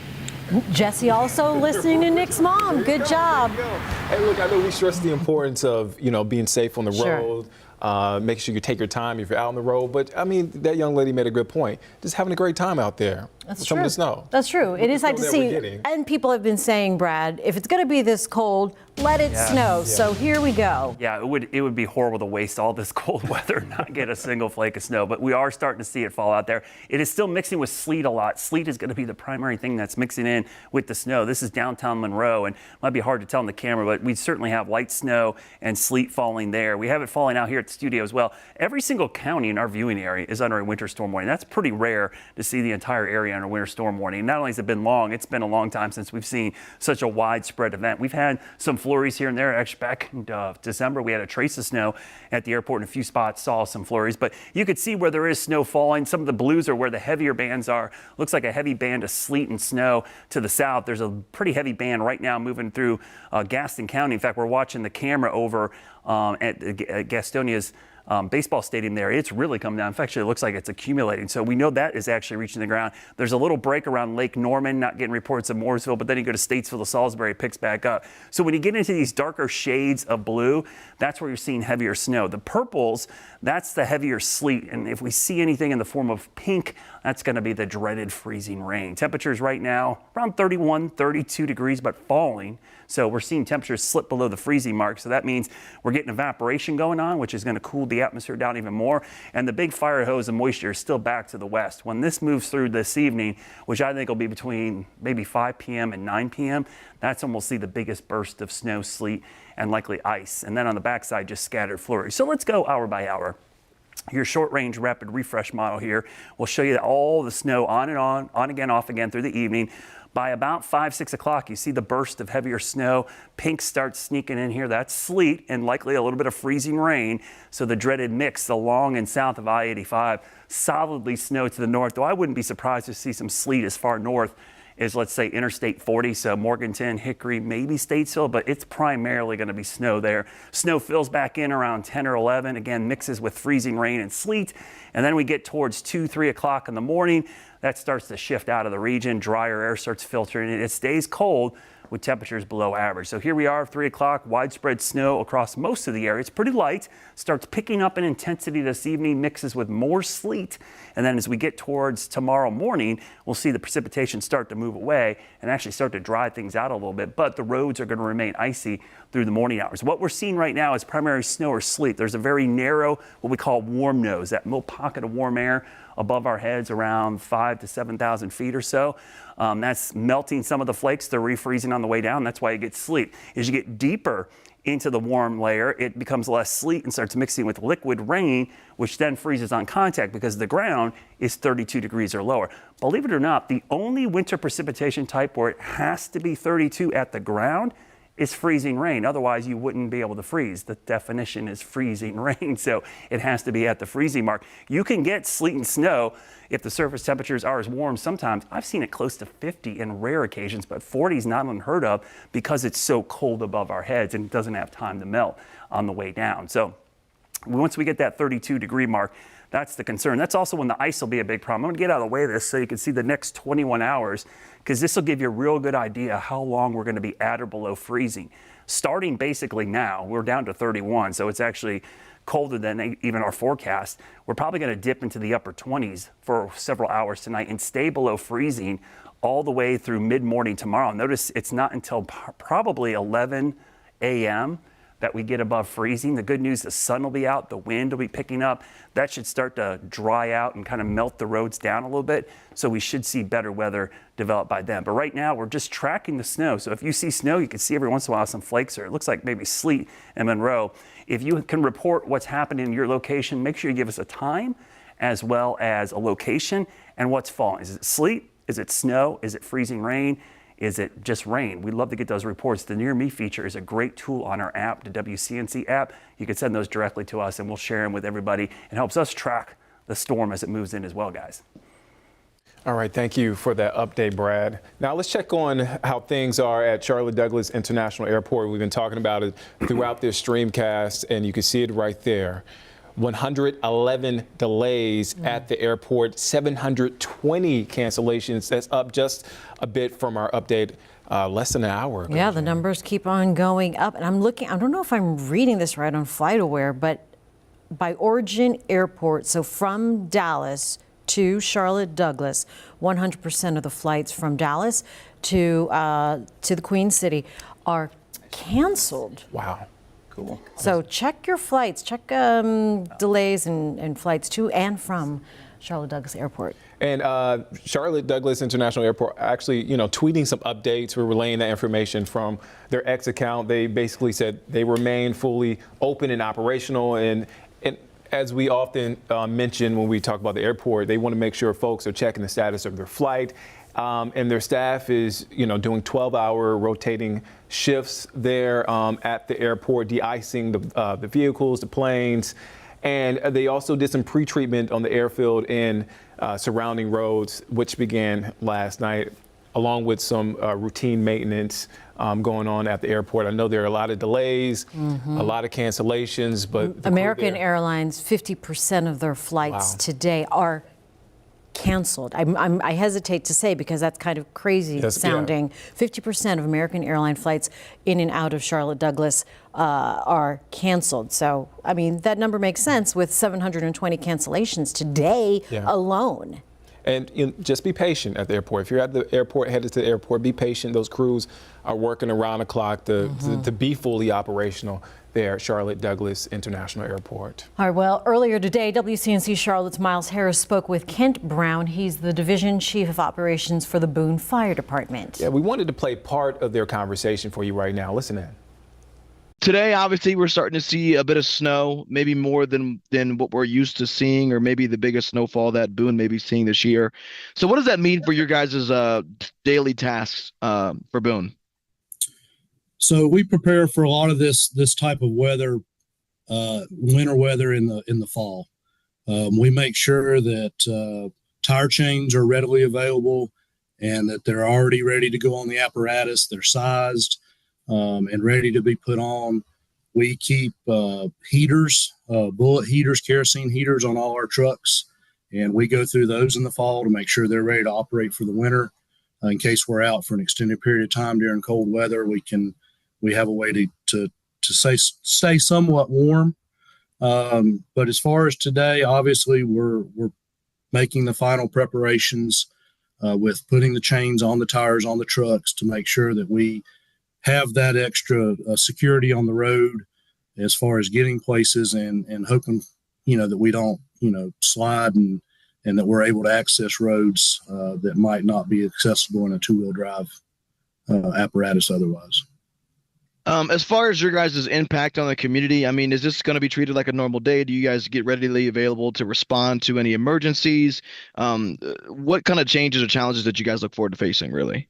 Jesse also listening to Nick's mom. Good job. Hey, look, I know we stress the importance of, being safe on the road, making sure you take your time if you're out on the road. But, I mean, that young lady made a good point. Just having a great time out there. That's some true. of the snow. That's true. It is like to see. And people have been saying, Brad, if it's going to be this cold, let it snow. So here we go. Yeah, it would be horrible to waste all this cold weather and not get a single flake of snow, but we are starting to see it fall out there. It is still mixing with sleet a lot. Sleet is going to be the primary thing that's mixing in with the snow. This is downtown Monroe, and it might be hard to tell on the camera, but we certainly have light snow and sleet falling there. We have it falling out here at the studio as well. Every single county in our viewing area is under a winter storm warning. That's pretty rare to see the entire area under a winter storm warning. Not only has it been long, it's been a long time since we've seen such a widespread event. We've had some flurries here and there. Actually, back in December, we had a trace of snow at the airport in a few spots, saw some flurries, but you could see where there is snow falling. Some of the blues are where the heavier bands are. Looks like a heavy band of sleet and snow to the south. There's a pretty heavy band right now moving through Gaston County. In fact, we're watching the camera over at Gastonia's baseball stadium there, it's really come down. In fact, it looks like it's accumulating. So we know that is actually reaching the ground. There's a little break around Lake Norman, not getting reports of Mooresville, but then you go to Statesville to Salisbury, it picks back up. So when you get into these darker shades of blue, that's where you're seeing heavier snow. The purples, that's the heavier sleet. And if we see anything in the form of pink, that's going to be the dreaded freezing rain. Temperatures right now around 31, 32 degrees, but falling. So we're seeing temperatures slip below the freezing mark. So that means we're getting evaporation going on, which is going to cool the atmosphere down even more. And the big fire hose of moisture is still back to the west. When this moves through this evening, which I think will be between maybe 5 p.m. and 9 p.m., that's when we'll see the biggest burst of snow, sleet, and likely ice. And then on the backside, just scattered flurries. So let's go hour by hour. Your short-range rapid refresh model here will show you all the snow on and on again, off again through the evening. By about 5, 6 o'clock, you see the burst of heavier snow. Pink starts sneaking in here. That's sleet and likely a little bit of freezing rain. So the dreaded mix along and south of I-85, solidly snow to the north, though I wouldn't be surprised to see some sleet as far north is, let's say, Interstate 40, so Morganton, Hickory, maybe Statesville, but it's primarily going to be snow there. Snow fills back in around 10 or 11, again, mixes with freezing rain and sleet, and then we get towards 2, 3 o'clock in the morning. That starts to shift out of the region. Drier air starts filtering in. It stays cold with temperatures below average. So here we are, 3 o'clock, widespread snow across most of the area. It's pretty light, starts picking up in intensity this evening, mixes with more sleet. And then as we get towards tomorrow morning, we'll see the precipitation start to move away and actually start to dry things out a little bit. But the roads are going to remain icy through the morning hours. What we're seeing right now is primary snow or sleet. There's a very narrow, what we call warm nose, that little pocket of warm air above our heads around 5,000 to 7,000 feet or so. That's melting some of the flakes. They're refreezing on the way down. That's why you get sleet. As you get deeper into the warm layer, it becomes less sleet and starts mixing with liquid rain, which then freezes on contact because the ground is 32 degrees or lower. Believe it or not, the only winter precipitation type where it has to be 32 at the ground is freezing rain. Otherwise, you wouldn't be able to freeze. The definition is freezing rain, so it has to be at the freezing mark. You can get sleet and snow if the surface temperatures are as warm. Sometimes I've seen it close to 50 in rare occasions, but 40 is not unheard of because it's so cold above our heads and it doesn't have time to melt on the way down. So once we get that 32 degree mark, that's the concern. That's also when the ice will be a big problem. I'm gonna get out of the way of this so you can see the next 21 hours, because this will give you a real good idea how long we're gonna be at or below freezing. Starting basically now, we're down to 31, so it's actually colder than even our forecast. We're probably gonna dip into the upper 20s for several hours tonight and stay below freezing all the way through mid-morning tomorrow. Notice it's not until probably 11 a.m. that we get above freezing. The good news, the sun will be out, the wind will be picking up. That should start to dry out and kind of melt the roads down a little bit. So we should see better weather develop by then. But right now, we're just tracking the snow. So if you see snow, you can see every once in a while some flakes, or it looks like maybe sleet in Monroe. If you can report what's happening in your location, make sure you give us a time as well as a location and what's falling. Is it sleet? Is it snow? Is it freezing rain? Is it just rain? We'd love to get those reports. The Near Me feature is a great tool on our app, the WCNC app. You can send those directly to us and we'll share them with everybody. It helps us track the storm as it moves in as well, guys. All right, thank you for that update, Brad. Now let's check on how things are at Charlotte Douglas International Airport. We've been talking about it throughout this streamcast, and you can see it right there. 111 delays at the airport, 720 cancellations. That's up just a bit from our update less than an hour ago. Yeah, the numbers keep on going up. And I'm looking, I don't know if I'm reading this right on FlightAware, but by origin airport, so from Dallas to Charlotte Douglas, 100% of the flights from Dallas to the Queen City are canceled. Wow. Cool. So check your flights, check delays and flights to and from Charlotte Douglas Airport. And Charlotte Douglas International Airport actually, tweeting some updates. We're relaying that information from their X account. They basically said they remain fully open and operational. And as we often mention when we talk about the airport, they want to make sure folks are checking the status of their flight. And their staff is, doing 12-hour rotating shifts there at the airport, de-icing the vehicles, the planes. And they also did some pre-treatment on the airfield and surrounding roads, which began last night. along with some routine maintenance going on at the airport. I know there are a lot of delays, a lot of cancellations, but American Airlines, 50% of their flights today are canceled. I hesitate to say because that's kind of crazy sounding. 50% of American airline flights in and out of Charlotte Douglas are canceled. So, I mean, that number makes sense with 720 cancellations today alone. And just be patient at the airport. If you're at the airport, headed to the airport, be patient. Those crews are working around the clock to be fully operational there at Charlotte Douglas International Airport. All right, well, earlier today, WCNC Charlotte's Miles Harris spoke with Kent Brown. He's the Division Chief of Operations for the Boone Fire Department. Yeah, we wanted to play part of their conversation for you right now. Listen in. Today, obviously, we're starting to see a bit of snow, maybe more than what we're used to seeing, or maybe the biggest snowfall that Boone may be seeing this year. So what does that mean for your guys' daily tasks for Boone? So we prepare for a lot of this type of weather, winter weather in the fall. We make sure that tire chains are readily available and that they're already ready to go on the apparatus. They're sized and ready to be put on. We keep heaters, bullet heaters, kerosene heaters on all our trucks, and we go through those in the fall to make sure they're ready to operate for the winter. In case we're out for an extended period of time during cold weather, we have a way to stay somewhat warm. But as far as today, obviously we're making the final preparations with putting the chains on the tires on the trucks to make sure that we have that extra security on the road as far as getting places and hoping, that we don't, slide and that we're able to access roads that might not be accessible in a two-wheel drive apparatus otherwise. As far as your guys' impact on the community, I mean, is this going to be treated like a normal day? Do you guys get readily available to respond to any emergencies? What kind of changes or challenges that you guys look forward to facing, really?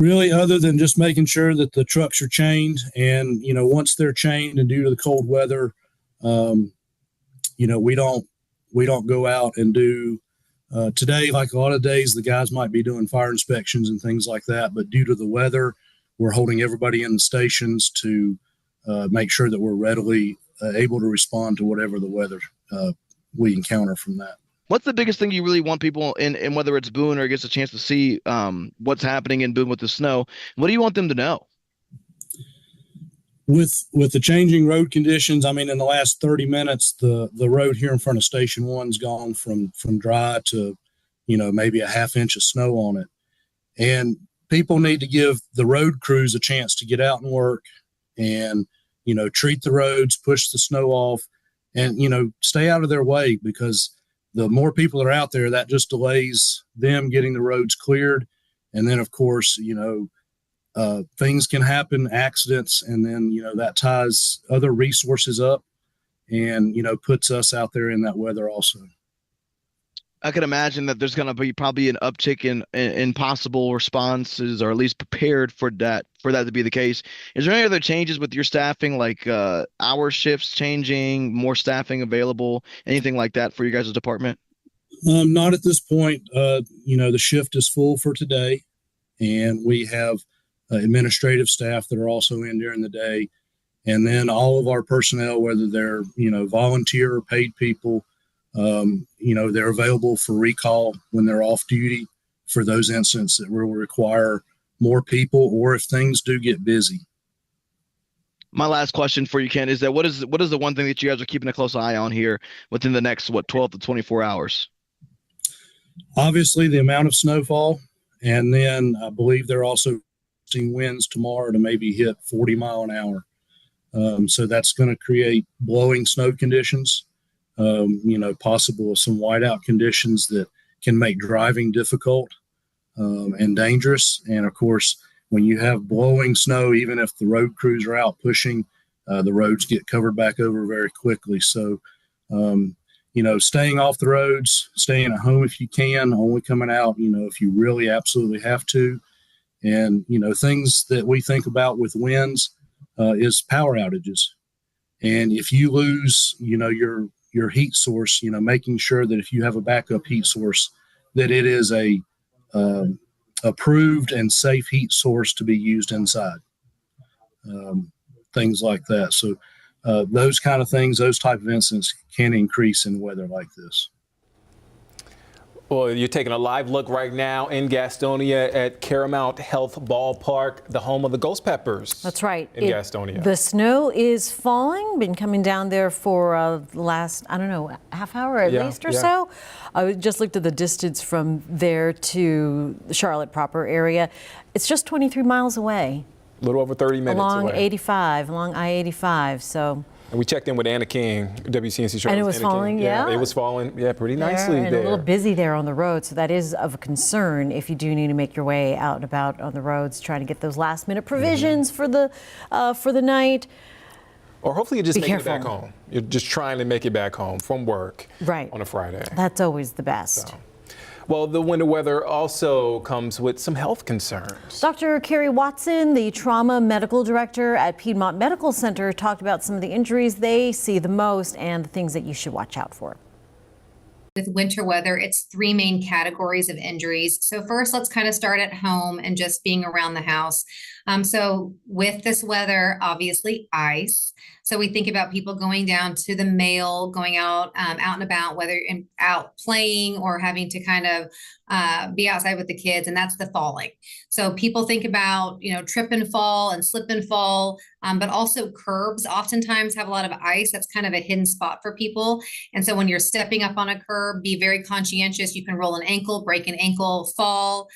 Really, other than just making sure that the trucks are chained and, once they're chained and due to the cold weather, we don't go out and do today, like a lot of days, the guys might be doing fire inspections and things like that. But due to the weather, we're holding everybody in the stations to make sure that we're readily able to respond to whatever the weather we encounter from that. What's the biggest thing you really want people in whether it's Boone or gets a chance to see what's happening in Boone with the snow? What do you want them to know? With the changing road conditions, I mean, in the last 30 minutes, the road here in front of Station 1's gone from dry to, maybe a half inch of snow on it. And people need to give the road crews a chance to get out and work and, treat the roads, push the snow off, and, stay out of their way, because the more people are out there, that just delays them getting the roads cleared. And then, of course, things can happen, accidents, and then, that ties other resources up and, puts us out there in that weather also. I can imagine that there's going to be probably an uptick in possible responses, or at least prepared for that to be the case. Is there any other changes with your staffing, like hour shifts changing, more staffing available, anything like that for you guys' department? Not at this point. The shift is full for today, and we have administrative staff that are also in during the day. And then all of our personnel, whether they're, volunteer or paid people, they're available for recall when they're off duty for those incidents that will require more people, or if things do get busy. My last question for you, Ken, is that what is the one thing that you guys are keeping a close eye on here within the next 12 to 24 hours? Obviously, the amount of snowfall, and then I believe they're also seeing winds tomorrow to maybe hit 40 mile an hour. So that's going to create blowing snow conditions. Possible some whiteout conditions that can make driving difficult and dangerous. And of course, when you have blowing snow, even if the road crews are out pushing, the roads get covered back over very quickly. So, staying off the roads, staying at home if you can, only coming out, if you really absolutely have to. And, things that we think about with winds is power outages. And if you lose, your heat source, making sure that if you have a backup heat source, that it is a approved and safe heat source to be used inside. Things like that. So those kind of things, those type of incidents can increase in weather like this. Well, you're taking a live look right now in Gastonia at Caramount Health Ballpark, the home of the Ghost Peppers. That's right. In Gastonia. The snow is falling, been coming down there for the last, I don't know, half hour at least or so. I just looked at the distance from there to the Charlotte proper area. It's just 23 miles away. A little over 30 minutes along away. 85, along I-85, so. And we checked in with Anna King, WCNC Charlotte. And it was falling, yeah. It was falling, pretty nicely and there. a little busy there on the road, so that is of a concern if you do need to make your way out and about on the roads, trying to get those last-minute provisions for the night. Or hopefully you just make it back home. You're just trying to make it back home from work on a Friday. That's always the best. So. Well, the winter weather also comes with some health concerns. Dr. Carrie Watson, the trauma medical director at Piedmont Medical Center, talked about some of the injuries they see the most and the things that you should watch out for. With winter weather, it's three main categories of injuries. So first, let's kind of start at home and just being around the house. So with this weather, obviously ice. So we think about people going down to the mail, going out, out and about, whether out playing or having to kind of be outside with the kids, and that's the falling. So people think about, trip and fall and slip and fall, but also curbs oftentimes have a lot of ice. That's kind of a hidden spot for people. And so when you're stepping up on a curb, be very conscientious. You can roll an ankle, break an ankle, fall.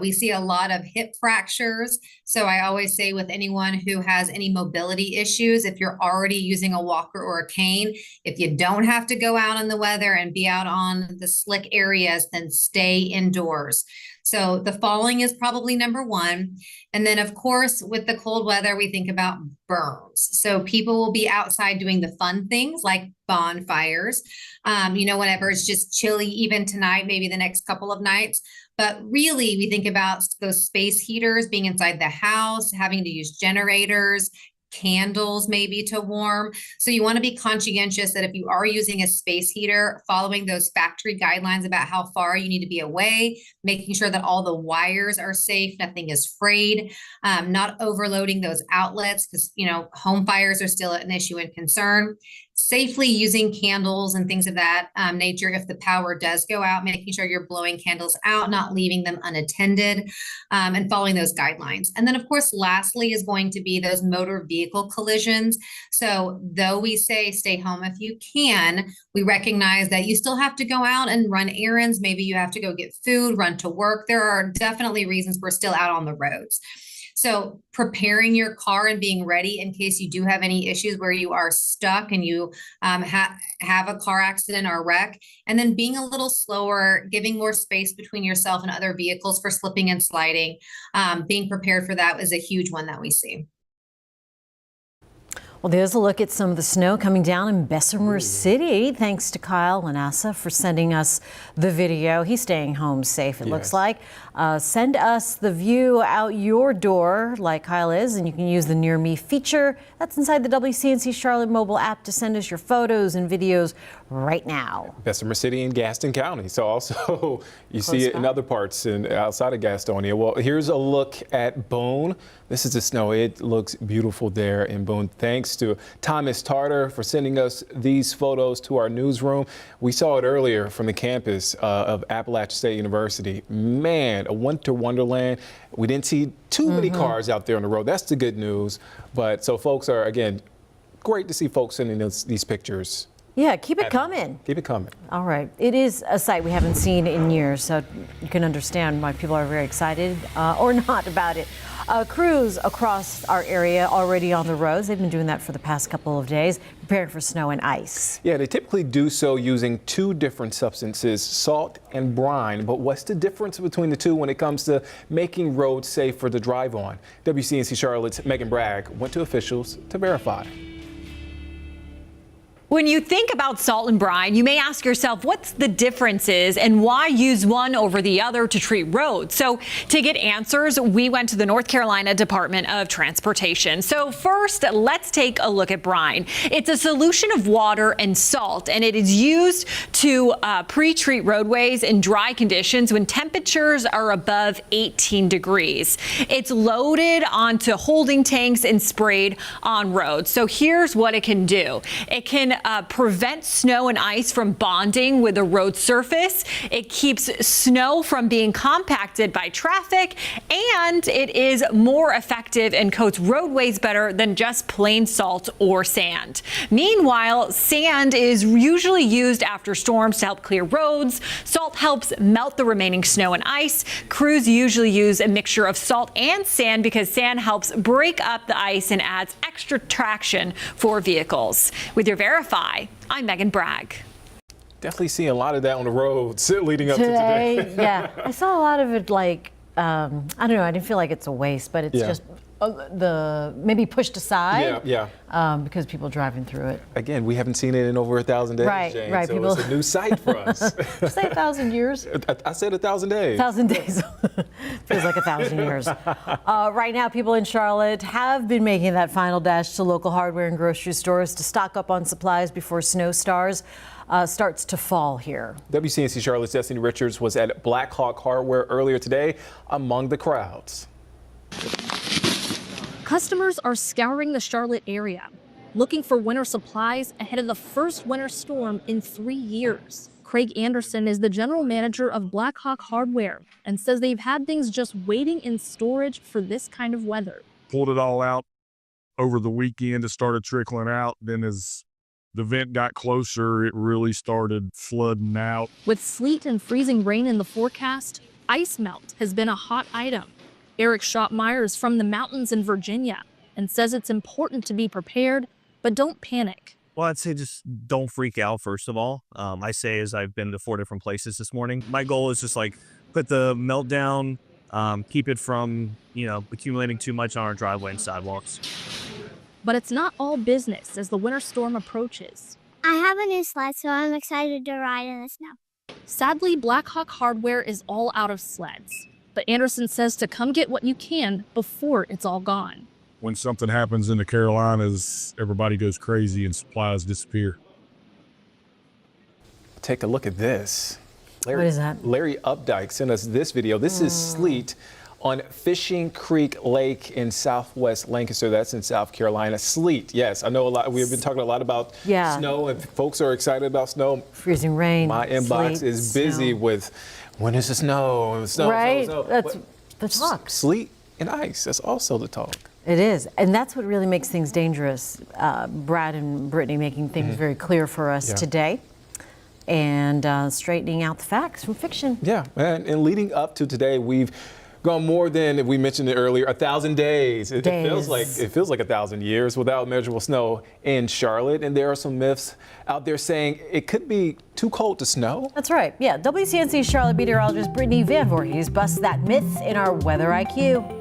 We see a lot of hip fractures. So I always say with anyone who has any mobility issues, if you're already using a walker or a cane, if you don't have to go out in the weather and be out on the slick areas, then stay indoors. So the falling is probably number one. And then of course, with the cold weather, we think about burns. So people will be outside doing the fun things like bonfires, whenever it's just chilly, even tonight, maybe the next couple of nights. But really, we think about those space heaters being inside the house, having to use generators, candles maybe to warm. So you want to be conscientious that if you are using a space heater, following those factory guidelines about how far you need to be away, making sure that all the wires are safe, nothing is frayed, not overloading those outlets because, home fires are still an issue and concern. Safely using candles and things of that nature. If the power does go out, making sure you're blowing candles out, not leaving them unattended, and following those guidelines. And then, of course, lastly is going to be those motor vehicle collisions. So though we say stay home if you can, we recognize that you still have to go out and run errands. Maybe you have to go get food, run to work. There are definitely reasons we're still out on the roads. So preparing your car and being ready in case you do have any issues where you are stuck and you have a car accident or wreck, and then being a little slower, giving more space between yourself and other vehicles for slipping and sliding. Being prepared for that is a huge one that we see. Well, there's a look at some of the snow coming down in Bessemer City. Thanks to Kyle Lanassa for sending us the video. He's staying home safe, it looks like. Send us the view out your door like Kyle is, and you can use the Near Me feature. That's inside the WCNC Charlotte mobile app to send us your photos and videos right now. Bessemer City and Gaston County. So also you see it in other parts outside of Gastonia. Well, here's a look at Boone. This is the snow. It looks beautiful there in Boone. Thanks to Thomas Tarter for sending us these photos to our newsroom. We saw it earlier from the campus of Appalachian State University. Man, a winter wonderland. We didn't see too many cars out there on the road. That's the good news. But so folks are, again, great to see folks sending us these pictures. Yeah, keep it coming. Keep it coming. All right. It is a sight we haven't seen in years, so you can understand why people are very excited or not about it. Crews across our area already on the roads. They've been doing that for the past couple of days, preparing for snow and ice. Yeah, they typically do so using two different substances, salt and brine. But what's the difference between the two when it comes to making roads safe for the drive on? WCNC Charlotte's Megan Bragg went to officials to verify. When you think about salt and brine, you may ask yourself what's the differences and why use one over the other to treat roads. So to get answers, we went to the North Carolina Department of Transportation. So first, let's take a look at brine. It's a solution of water and salt, and it is used to pre-treat roadways in dry conditions when temperatures are above 18 degrees. It's loaded onto holding tanks and sprayed on roads. So here's what it can do. It can prevent snow and ice from bonding with the road surface. It keeps snow from being compacted by traffic, and it is more effective and coats roadways better than just plain salt or sand. Meanwhile, sand is usually used after storms to help clear roads. Salt helps melt the remaining snow and ice. Crews usually use a mixture of salt and sand because sand helps break up the ice and adds extra traction for vehicles. With your Verify, I'm Megan Bragg. Definitely seeing a lot of that on the roads leading up to today. Yeah, I saw a lot of it like, I don't know, I didn't feel like it's a waste, but it's just maybe pushed aside. Because people driving through it. Again, we haven't seen it in over 1,000 days, Right, Jane, right. so People... it's a new sight for us. Did you say 1,000 years? I said 1,000 days. 1,000 days. Feels like 1,000 years. Right now, people in Charlotte have been making that final dash to local hardware and grocery stores to stock up on supplies before snow starts to fall here. WCNC Charlotte's Destiny Richards was at Black Hawk Hardware earlier today among the crowds. Customers are scouring the Charlotte area, looking for winter supplies ahead of the first winter storm in 3 years. Craig Anderson is the general manager of Black Hawk Hardware and says they've had things just waiting in storage for this kind of weather. Pulled it all out over the weekend. It started trickling out. Then as the vent got closer, it really started flooding out. With sleet and freezing rain in the forecast, ice melt has been a hot item. Eric Schottmeyer is from the mountains in Virginia and says it's important to be prepared, but don't panic. Well, I'd say just don't freak out, first of all. I say as I've been to 4 different places this morning. My goal is just like put the melt down, keep it from, accumulating too much on our driveway and sidewalks. But it's not all business as the winter storm approaches. I have a new sled, so I'm excited to ride in the snow. Sadly, Black Hawk Hardware is all out of sleds. But Anderson says to come get what you can before it's all gone. When something happens in the Carolinas, everybody goes crazy and supplies disappear. Take a look at this. What is that? Larry Updike sent us this video. This is sleet on Fishing Creek Lake in southwest Lancaster. That's in South Carolina. Sleet, yes. I know a lot. We've been talking a lot about snow, and folks are excited about snow. Freezing rain. My inbox sleet, is busy with when is the snow? Right. Snow. That's the talk. Sleet and ice. That's also the talk. It is, and that's what really makes things dangerous. Brad and Brittany making things very clear for us today, and straightening out the facts from fiction. Yeah, and leading up to today, we've gone more than, we mentioned it earlier, 1,000 days. It feels like 1,000 years without measurable snow in Charlotte, and there are some myths out there saying it could be too cold to snow. That's right. Yeah, WCNC Charlotte meteorologist Brittany Van Voorhees busts that myth in our Weather IQ.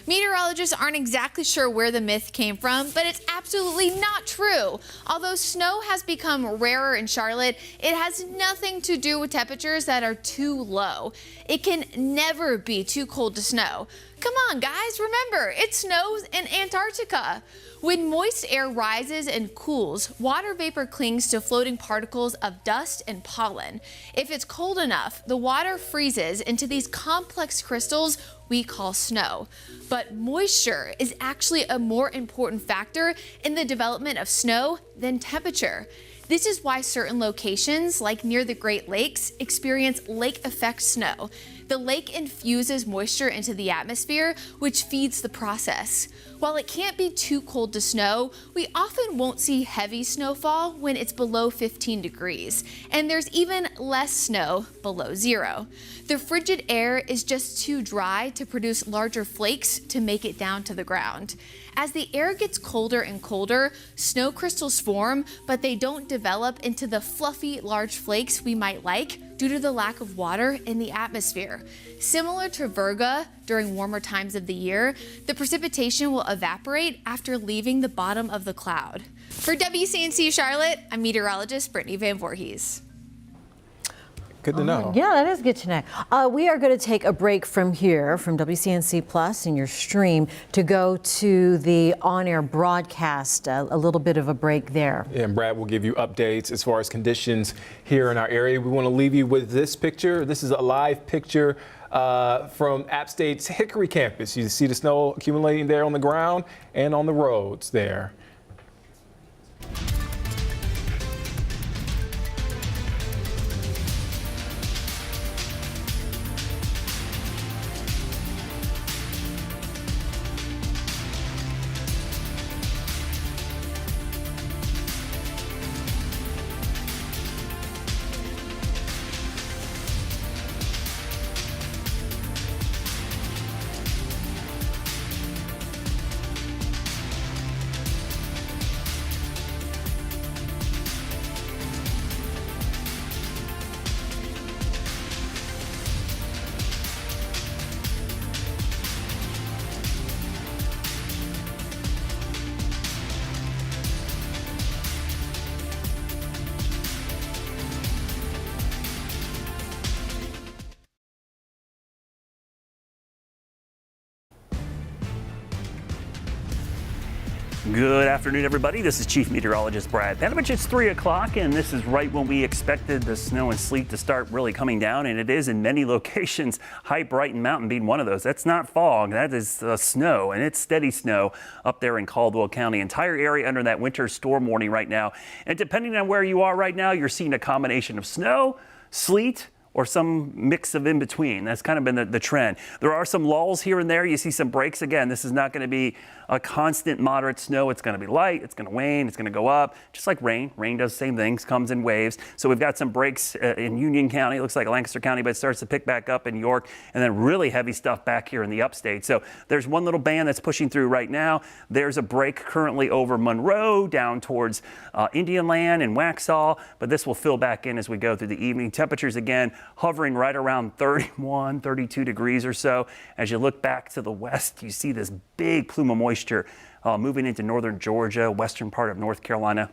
Meteorologists aren't exactly sure where the myth came from, but it's absolutely not true. Although snow has become rarer in Charlotte, it has nothing to do with temperatures that are too low. It can never be too cold to snow. Come on, guys, remember, it snows in Antarctica. When moist air rises and cools, water vapor clings to floating particles of dust and pollen. If it's cold enough, the water freezes into these complex crystals we call snow. But moisture is actually a more important factor in the development of snow than temperature. This is why certain locations, like near the Great Lakes, experience lake effect snow. The lake infuses moisture into the atmosphere, which feeds the process. While it can't be too cold to snow, we often won't see heavy snowfall when it's below 15 degrees, and there's even less snow below zero. The frigid air is just too dry to produce larger flakes to make it down to the ground. As the air gets colder and colder, snow crystals form, but they don't develop into the fluffy, large flakes we might like, due to the lack of water in the atmosphere. Similar to Virga during warmer times of the year, the precipitation will evaporate after leaving the bottom of the cloud. For WCNC Charlotte, I'm meteorologist Brittany Van Voorhees. Good to know. Yeah, that is good to know. We are going to take a break from here, from WCNC Plus and your stream, to go to the on-air broadcast, a little bit of a break there. And Brad will give you updates as far as conditions here in our area. We want to leave you with this picture. This is a live picture from App State's Hickory campus. You see the snow accumulating there on the ground and on the roads there. Good afternoon, everybody. This is Chief Meteorologist Brad Panovich. It's 3 o'clock, and this is right when we expected the snow and sleet to start really coming down, and it is in many locations, High Brighton Mountain being one of those. That's not fog, that is snow, and it's steady snow up there in Caldwell County. Entire area under that winter storm warning right now. And depending on where you are right now, you're seeing a combination of snow, sleet, or some mix of in between. That's kind of been the trend. There are some lulls here and there. You see some breaks. Again, this is not going to be a constant moderate snow. It's going to be light, it's going to wane, it's going to go up, just like rain. Rain does the same things, comes in waves. So we've got some breaks in Union County, it looks like Lancaster County, but it starts to pick back up in York, and then really heavy stuff back here in the upstate. So there's one little band that's pushing through right now. There's a break currently over Monroe, down towards Indian Land and Waxhaw, but this will fill back in as we go through the evening. Temperatures, again, hovering right around 31, 32 degrees or so. As you look back to the west, you see this big plume of moisture moving into northern Georgia, western part of North Carolina.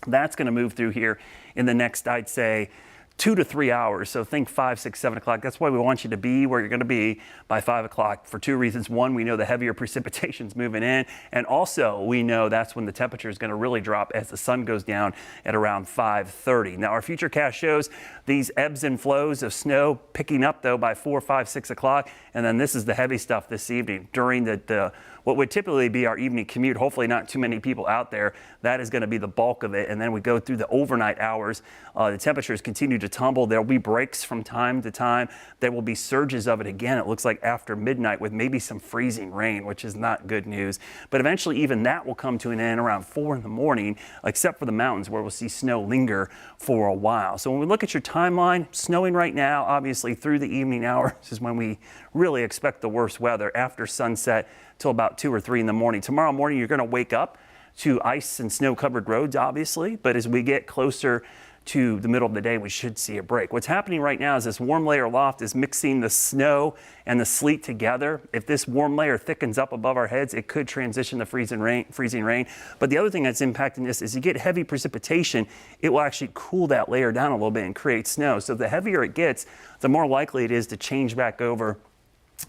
That's going to move through here in the next, I'd say, 2 to 3 hours. So think 5, 6, 7 o'clock. That's why we want you to be where you're going to be by 5 o'clock for two reasons. One, we know the heavier precipitation's moving in. And also we know that's when the temperature is going to really drop as the sun goes down at around 5:30. Now our futurecast shows these ebbs and flows of snow picking up though by 4, 5, 6 o'clock. And then this is the heavy stuff this evening during the what would typically be our evening commute. Hopefully not too many people out there. That is going to be the bulk of it. And then we go through the overnight hours. The temperatures continue to tumble. There'll be breaks from time to time. There will be surges of it again. It looks like after midnight with maybe some freezing rain, which is not good news. But eventually even that will come to an end around 4 in the morning, except for the mountains where we'll see snow linger for a while. So when we look at your timeline, snowing right now, obviously through the evening hours is when we really expect the worst weather after sunset till about 2 or 3 in the morning. Tomorrow morning, you're going to wake up to ice and snow covered roads, obviously, but as we get closer to the middle of the day, we should see a break. What's happening right now is this warm layer loft is mixing the snow and the sleet together. If this warm layer thickens up above our heads, it could transition to freezing rain. But the other thing that's impacting this is you get heavy precipitation, it will actually cool that layer down a little bit and create snow. So the heavier it gets, the more likely it is to change back over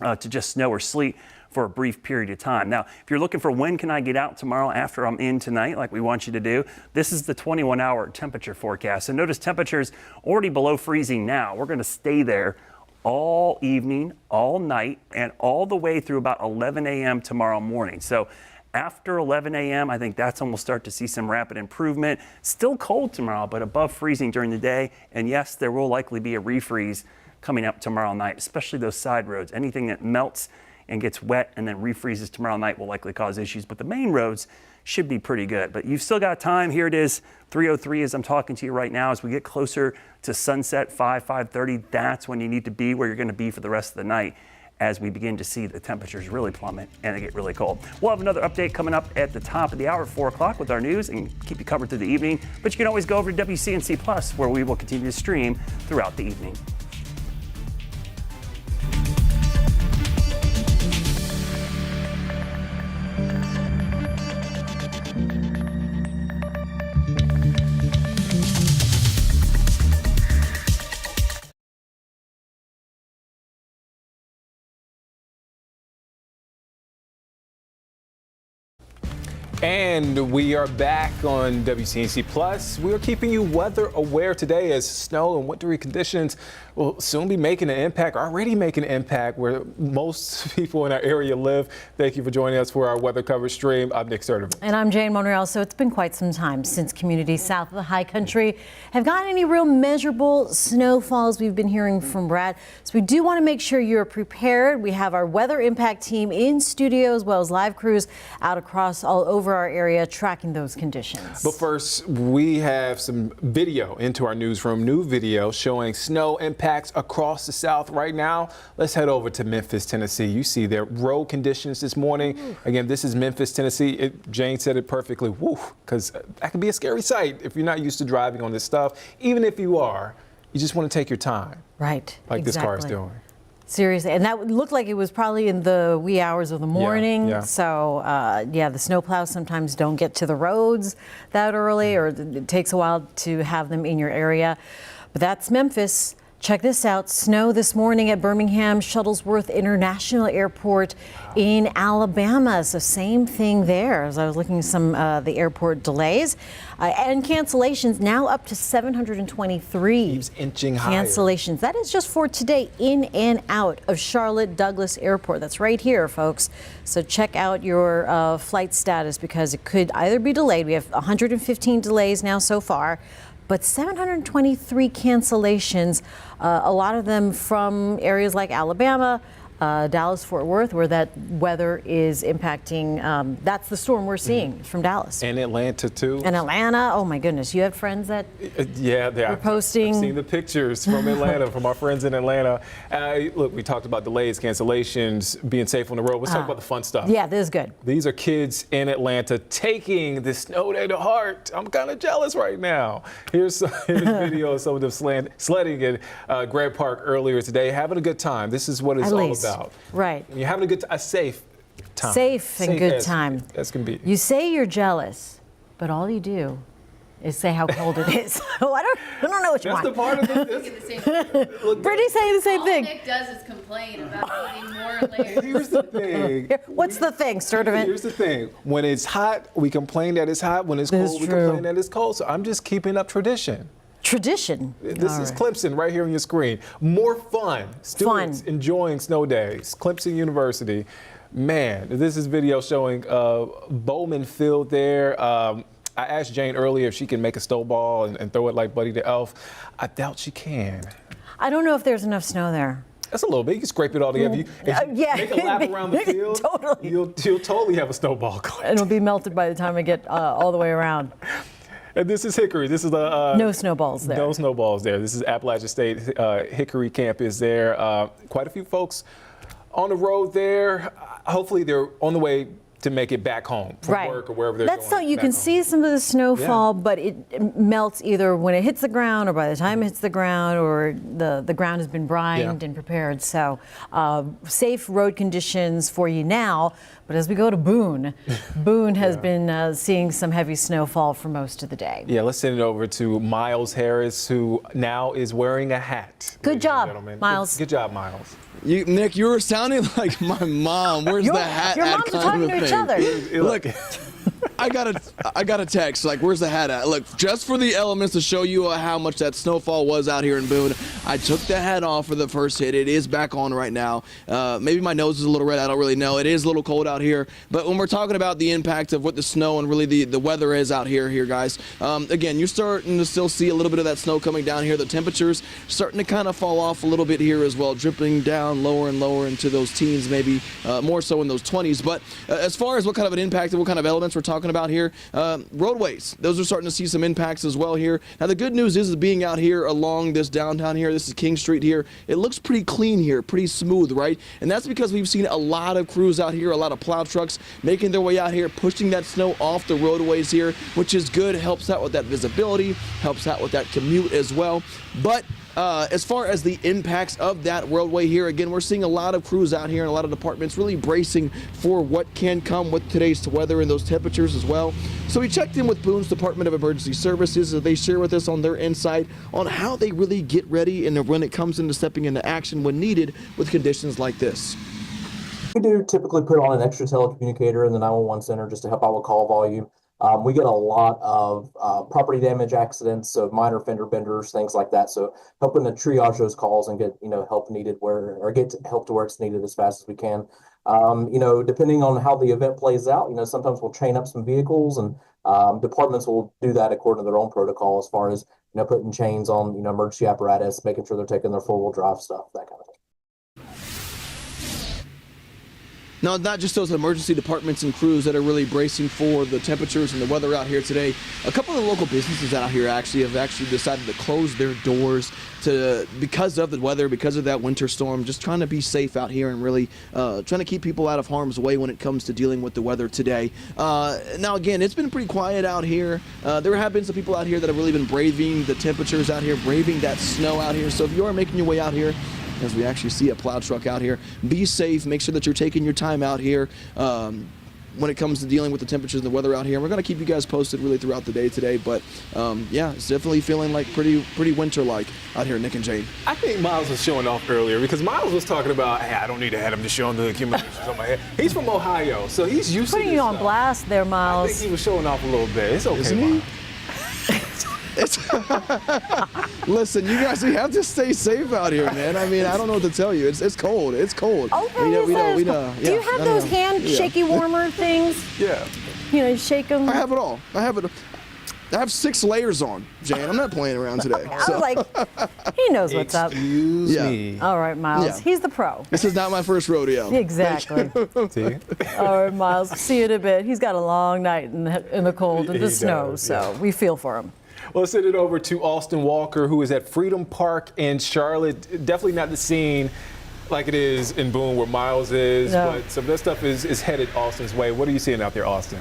to just snow or sleet for a brief period of time. Now, if you're looking for when can I get out tomorrow after I'm in tonight, like we want you to do, this is the 21-hour temperature forecast. And notice temperatures already below freezing now. We're going to stay there all evening, all night, and all the way through about 11 a.m. tomorrow morning. So after 11 a.m., I think that's when we'll start to see some rapid improvement. Still cold tomorrow, but above freezing during the day. And yes, there will likely be a refreeze coming up tomorrow night, especially those side roads. Anything that melts and gets wet and then refreezes tomorrow night will likely cause issues, but the main roads should be pretty good. But you've still got time. Here it is, 3:03 as I'm talking to you right now. As we get closer to sunset, 5:30, that's when you need to be where you're going to be for the rest of the night. as we begin to see the temperatures really plummet and it get really cold. We'll have another update coming up at the top of the hour, 4 o'clock, with our news and keep you covered through the evening. But you can always go over to WCNC Plus, where we will continue to stream throughout the evening. And we are back on WCNC Plus. We are keeping you weather aware today as snow and wintry conditions will soon be making an impact, already making an impact where most people in our area live. Thank you for joining us for our weather coverage stream. I'm Nick Sturdivant. And I'm Jane Monreal. So it's been quite some time since communities south of the high country have gotten any real measurable snowfalls. We've been hearing from Brad. So we do want to make sure you're prepared. We have our weather impact team in studio as well as live crews out across all over our area tracking those conditions. But first, we have some video into our newsroom, new video showing snow impacts across the South right now. Let's head over to Memphis, Tennessee. You see their road conditions this morning. Again, this is Memphis, Tennessee. Jane said it perfectly, because that can be a scary sight if you're not used to driving on this stuff. Even if you are, you just want to take your time. Right. Like this car is doing. Seriously, and that looked like it was probably in the wee hours of the morning. Yeah. So, yeah, the snowplows sometimes don't get to the roads that early, or it takes a while to have them in your area. But that's Memphis. Check this out. Snow this morning at Birmingham Shuttlesworth International Airport in Alabama. So same thing there. As I was looking at some the airport delays and cancellations, now up to 723 Keeps inching higher. Cancellations. That is just for today, in and out of Charlotte Douglas Airport. That's right here, folks. So check out your flight status because it could either be delayed. We have 115 delays now so far, but 723 cancellations, a lot of them from areas like Alabama, Dallas, Fort Worth, where that weather is impacting. That's the storm we're seeing from Dallas. And Atlanta, too. And Atlanta, oh my goodness, you have friends that yeah, they are posting. I've seen the pictures from Atlanta, from our friends in Atlanta. Look, we talked about delays, cancellations, being safe on the road. Let's talk about the fun stuff. Yeah, this is good. These are kids in Atlanta taking the snow day to heart. I'm kind of jealous right now. Here's video of some of them sledding in Grant Park earlier today, having a good time. This is what it's all about. Right. When you're having a safe time. Safe and good time. As can be. You say you're jealous, but all you do is say how cold it is. Oh, I don't know what you want. That's the part of this. Brittany's saying the same thing. All Nick does is complain about needing more layers. Here's the thing. What's the thing, Sturdivant? Here's the thing. When it's hot, we complain that it's hot. When it's cold, we complain that it's cold. So I'm just keeping up tradition. Tradition. This is Clemson right here on your screen. More fun. Students enjoying snow days. Clemson University. Man, this is video showing Bowman Field there. I asked Jane earlier if she can make a snowball and throw it like Buddy the Elf. I doubt she can. I don't know if there's enough snow there. That's a little bit. You can scrape it all together. If you make a lap around the field, totally. You'll totally have a snowball going. It'll be melted by the time I get all the way around. And this is Hickory. This is the no snowballs there. No snowballs there. This is Appalachian State Hickory campus there. Quite a few folks on the road there. Hopefully they're on the way to make it back home from work or wherever they're going. That's so you can see some of the snowfall, but it melts either when it hits the ground or by the time it hits the ground, or the ground has been brined and prepared. So safe road conditions for you now. But as we go to Boone, Boone has been seeing some heavy snowfall for most of the day. Yeah, let's send it over to Miles Harris, who now is wearing a hat. Good job, Miles. Good job, Miles. Nick, you were sounding like my mom. Where's the hat your at? moms are talking to each other. Look, I got a text like, where's the hat at? Look, just for the elements to show you how much that snowfall was out here in Boone, I took the hat off for the first hit. It is back on right now. Maybe my nose is a little red. I don't really know. It is a little cold out here. But when we're talking about the impact of what the snow and really the weather is out here, guys, again, you're starting to still see a little bit of that snow coming down here. The temperatures starting to kind of fall off a little bit here as well, dripping down lower and lower into those teens, maybe more so in those 20s. But as far as what kind of an impact and what kind of elements we're talking talking about here. Roadways, those are starting to see some impacts as well here. Now, the good news is being out here along this downtown here, this is King Street here, it looks pretty clean here, pretty smooth, right? And that's because we've seen a lot of crews out here, a lot of plow trucks making their way out here, pushing that snow off the roadways here, which is good, helps out with that visibility, helps out with that commute as well. But as far as the impacts of that roadway here, again, we're seeing a lot of crews out here and a lot of departments really bracing for what can come with today's weather and those temperatures as well. So we checked in with Boone's Department of Emergency Services as they share with us on their insight on how they really get ready and when it comes into stepping into action when needed with conditions like this. We do typically put on an extra telecommunicator in the 911 center just to help out with call volume. We get a lot of property damage accidents, so minor fender benders, things like that. So helping to triage those calls and get help needed get help to where it's needed as fast as we can. Depending on how the event plays out, sometimes we'll chain up some vehicles, and departments will do that according to their own protocol as far as putting chains on emergency apparatus, making sure they're taking their 4-wheel drive stuff, that kind of thing. Now, not just those emergency departments and crews that are really bracing for the temperatures and the weather out here today. A couple of the local businesses out here have decided to close their doors because of the weather, because of that winter storm, just trying to be safe out here and really trying to keep people out of harm's way when it comes to dealing with the weather today. Now, again, it's been pretty quiet out here. There have been some people out here that have really been braving the temperatures out here, braving that snow out here. So if you are making your way out here, as we actually see a plow truck out here, be safe, make sure that you're taking your time out here when it comes to dealing with the temperatures and the weather out here. And we're going to keep you guys posted really throughout the day today, but yeah, it's definitely feeling like pretty winter-like out here, Nick and Jane. I think Miles was showing off earlier because Miles was talking about, hey, I don't need to have him just showing the accumulations on my head. He's from Ohio, so he's used to this Putting you on stuff. blast there, Miles. I think he was showing off a little bit. It's okay, Isn't he? Miles. Listen, you guys, we have to stay safe out here, man. I mean, I don't know what to tell you. It's cold. It's cold. Okay, We do you have those hand shaky warmer things? Yeah. You shake them. I have it all. I have 6 layers on, Jane. I'm not playing around today. I was like, he knows what's up. Excuse me. All right, Miles. Yeah. He's the pro. This is not my first rodeo. Exactly. All right, Miles. See you in a bit. He's got a long night in the cold and the snow, so we feel for him. Well, let's send it over to Austin Walker, who is at Freedom Park in Charlotte. Definitely not the scene like it is in Boone where Miles is, but some of that stuff is headed Austin's way. What are you seeing out there, Austin?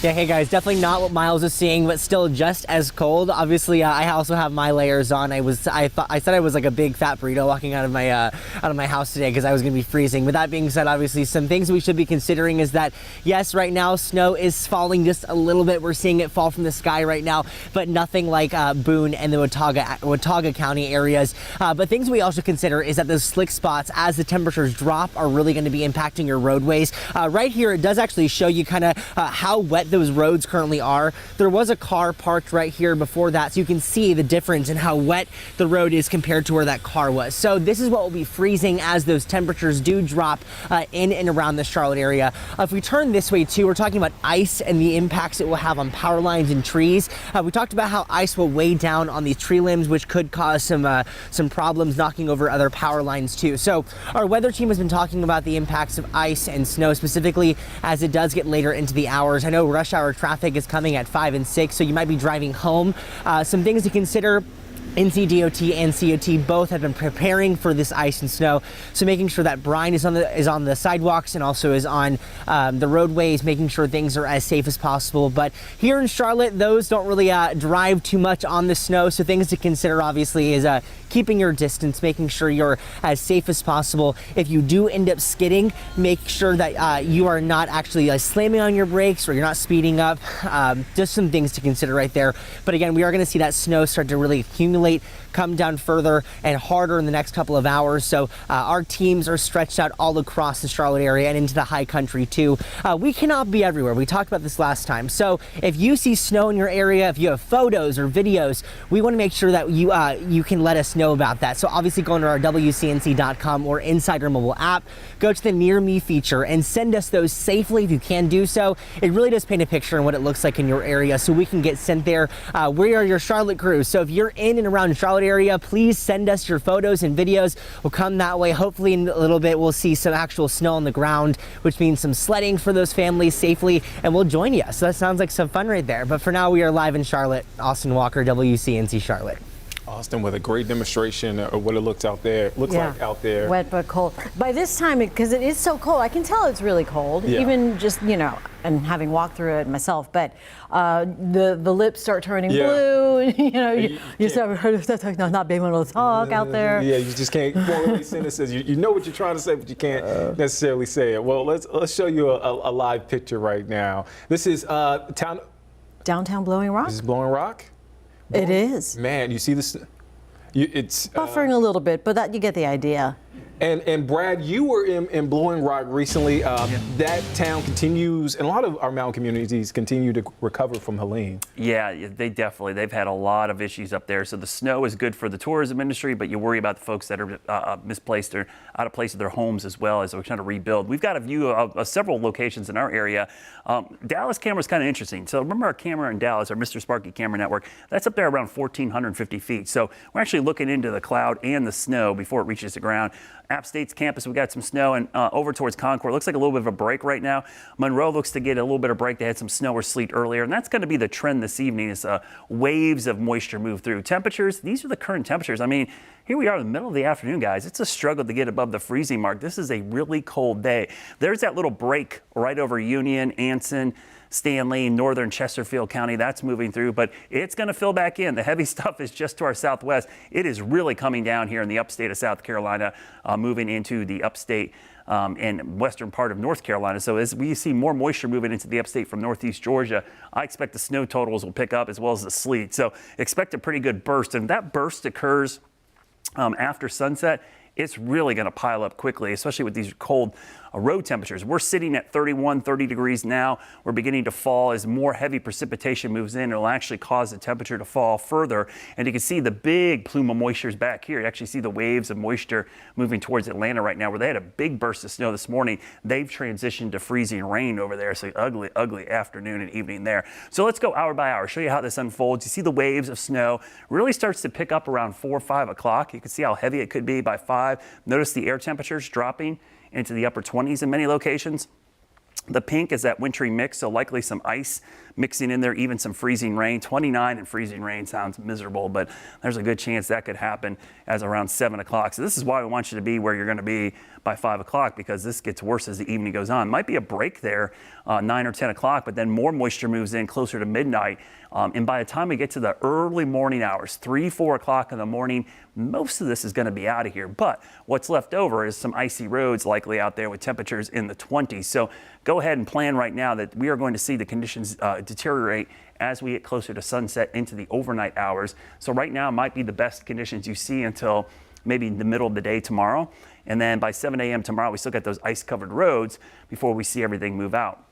Yeah, hey guys, definitely not what Miles is seeing, but still just as cold. Obviously, I also have my layers on. I said I was like a big fat burrito walking out of my house today because I was going to be freezing. But that being said, obviously, some things we should be considering is that yes, right now snow is falling just a little bit. We're seeing it fall from the sky right now, but nothing like Boone and the Watauga County areas. But things we also consider is that those slick spots, as the temperatures drop, are really going to be impacting your roadways. Right here, it does actually show you kind of how wet those roads currently are. There was a car parked right here before that, so you can see the difference in how wet the road is compared to where that car was. So this is what will be freezing as those temperatures do drop in and around the Charlotte area. If we turn this way too, we're talking about ice and the impacts it will have on power lines and trees. We talked about how ice will weigh down on these tree limbs, which could cause some problems knocking over other power lines too. So our weather team has been talking about the impacts of ice and snow, specifically as it does get later into the hours. I know rush hour traffic is coming at 5 and 6, so you might be driving home. Some things to consider. NCDOT and COT both have been preparing for this ice and snow, so making sure that brine is on the sidewalks and also is on the roadways, making sure things are as safe as possible. But here in Charlotte, those don't really drive too much on the snow, so things to consider obviously is keeping your distance, making sure you're as safe as possible. If you do end up skidding, make sure that you are not actually slamming on your brakes or you're not speeding up. Just some things to consider right there. But again, we are going to see that snow start to really accumulate, come down further and harder in the next couple of hours. So our teams are stretched out all across the Charlotte area and into the high country too. We cannot be everywhere. We talked about this last time. So if you see snow in your area, if you have photos or videos, we want to make sure that you can let us know about that. So obviously go into our WCNC.com or inside our mobile app, go to the Near Me feature and send us those safely if you can do so. It really does paint a picture on what it looks like in your area so we can get sent there. We are your Charlotte crew. So if you're in and around Charlotte area, please send us your photos and videos. We'll come that way. Hopefully in a little bit we'll see some actual snow on the ground, which means some sledding for those families safely, and we'll join you. So that sounds like some fun right there. But for now, we are live in Charlotte. Austin Walker, WCNC Charlotte. Austin with a great demonstration of what it looks like out there. Wet but cold. By this time, because it is so cold, I can tell it's really cold, even just, and having walked through it myself, but the lips start turning blue, you start not being able to talk out there. Yeah, you just can't formulate sentences. You know what you're trying to say, but you can't necessarily say it. Well, let's show you a live picture right now. This is downtown Blowing Rock. This is Blowing Rock? It is. Man, you see this? It's buffering a little bit, but you get the idea. And Brad, you were in Blowing Rock recently. That town continues, and a lot of our mountain communities continue to recover from Helene. Yeah, they've had a lot of issues up there. So the snow is good for the tourism industry, but you worry about the folks that are misplaced or out of place of their homes as well as we're trying to rebuild. We've got a view of several locations in our area. Dallas camera is kind of interesting. So remember our camera in Dallas, our Mr. Sparky camera network, that's up there around 1,450 feet. So we're actually looking into the cloud and the snow before it reaches the ground. App State's campus, we got some snow, and over towards Concord, looks like a little bit of a break right now. Monroe looks to get a little bit of break. They had some snow or sleet earlier, and that's going to be the trend this evening as waves of moisture move through. Temperatures, these are the current temperatures. I mean, here we are in the middle of the afternoon, guys. It's a struggle to get above the freezing mark. This is a really cold day. There's that little break right over Union, Anson, Stanley, northern Chesterfield County, that's moving through, but it's going to fill back in. The heavy stuff is just to our southwest. It is really coming down here in the upstate of South Carolina, moving into the upstate and western part of North Carolina. So as we see more moisture moving into the upstate from northeast Georgia, I expect the snow totals will pick up as well as the sleet. So expect a pretty good burst. And if that burst occurs after sunset, it's really going to pile up quickly, especially with these cold road temperatures. We're sitting at 30 degrees now. We're beginning to fall as more heavy precipitation moves in. It'll actually cause the temperature to fall further. And you can see the big plume of moisture is back here. You actually see the waves of moisture moving towards Atlanta right now, where they had a big burst of snow this morning. They've transitioned to freezing rain over there. So ugly, ugly afternoon and evening there. So let's go hour by hour, show you how this unfolds. You see the waves of snow really starts to pick up around 4 or 5 o'clock. You can see how heavy it could be by 5. Notice the air temperatures dropping into the upper 20s in many locations. The pink is that wintry mix, so likely some ice mixing in there, even some freezing rain. 29 and freezing rain sounds miserable, but there's a good chance that could happen as around 7 o'clock. So this is why we want you to be where you're going to be by 5 o'clock, because this gets worse as the evening goes on. Might be a break there, 9 or 10 o'clock, but then more moisture moves in closer to midnight. And by the time we get to the early morning hours, 3, 4 o'clock in the morning, most of this is going to be out of here. But what's left over is some icy roads likely out there with temperatures in the 20s. So go ahead and plan right now that we are going to see the conditions deteriorate as we get closer to sunset into the overnight hours. So right now might be the best conditions you see until maybe the middle of the day tomorrow. And then by 7 a.m. tomorrow, we still got those ice-covered roads before we see everything move out.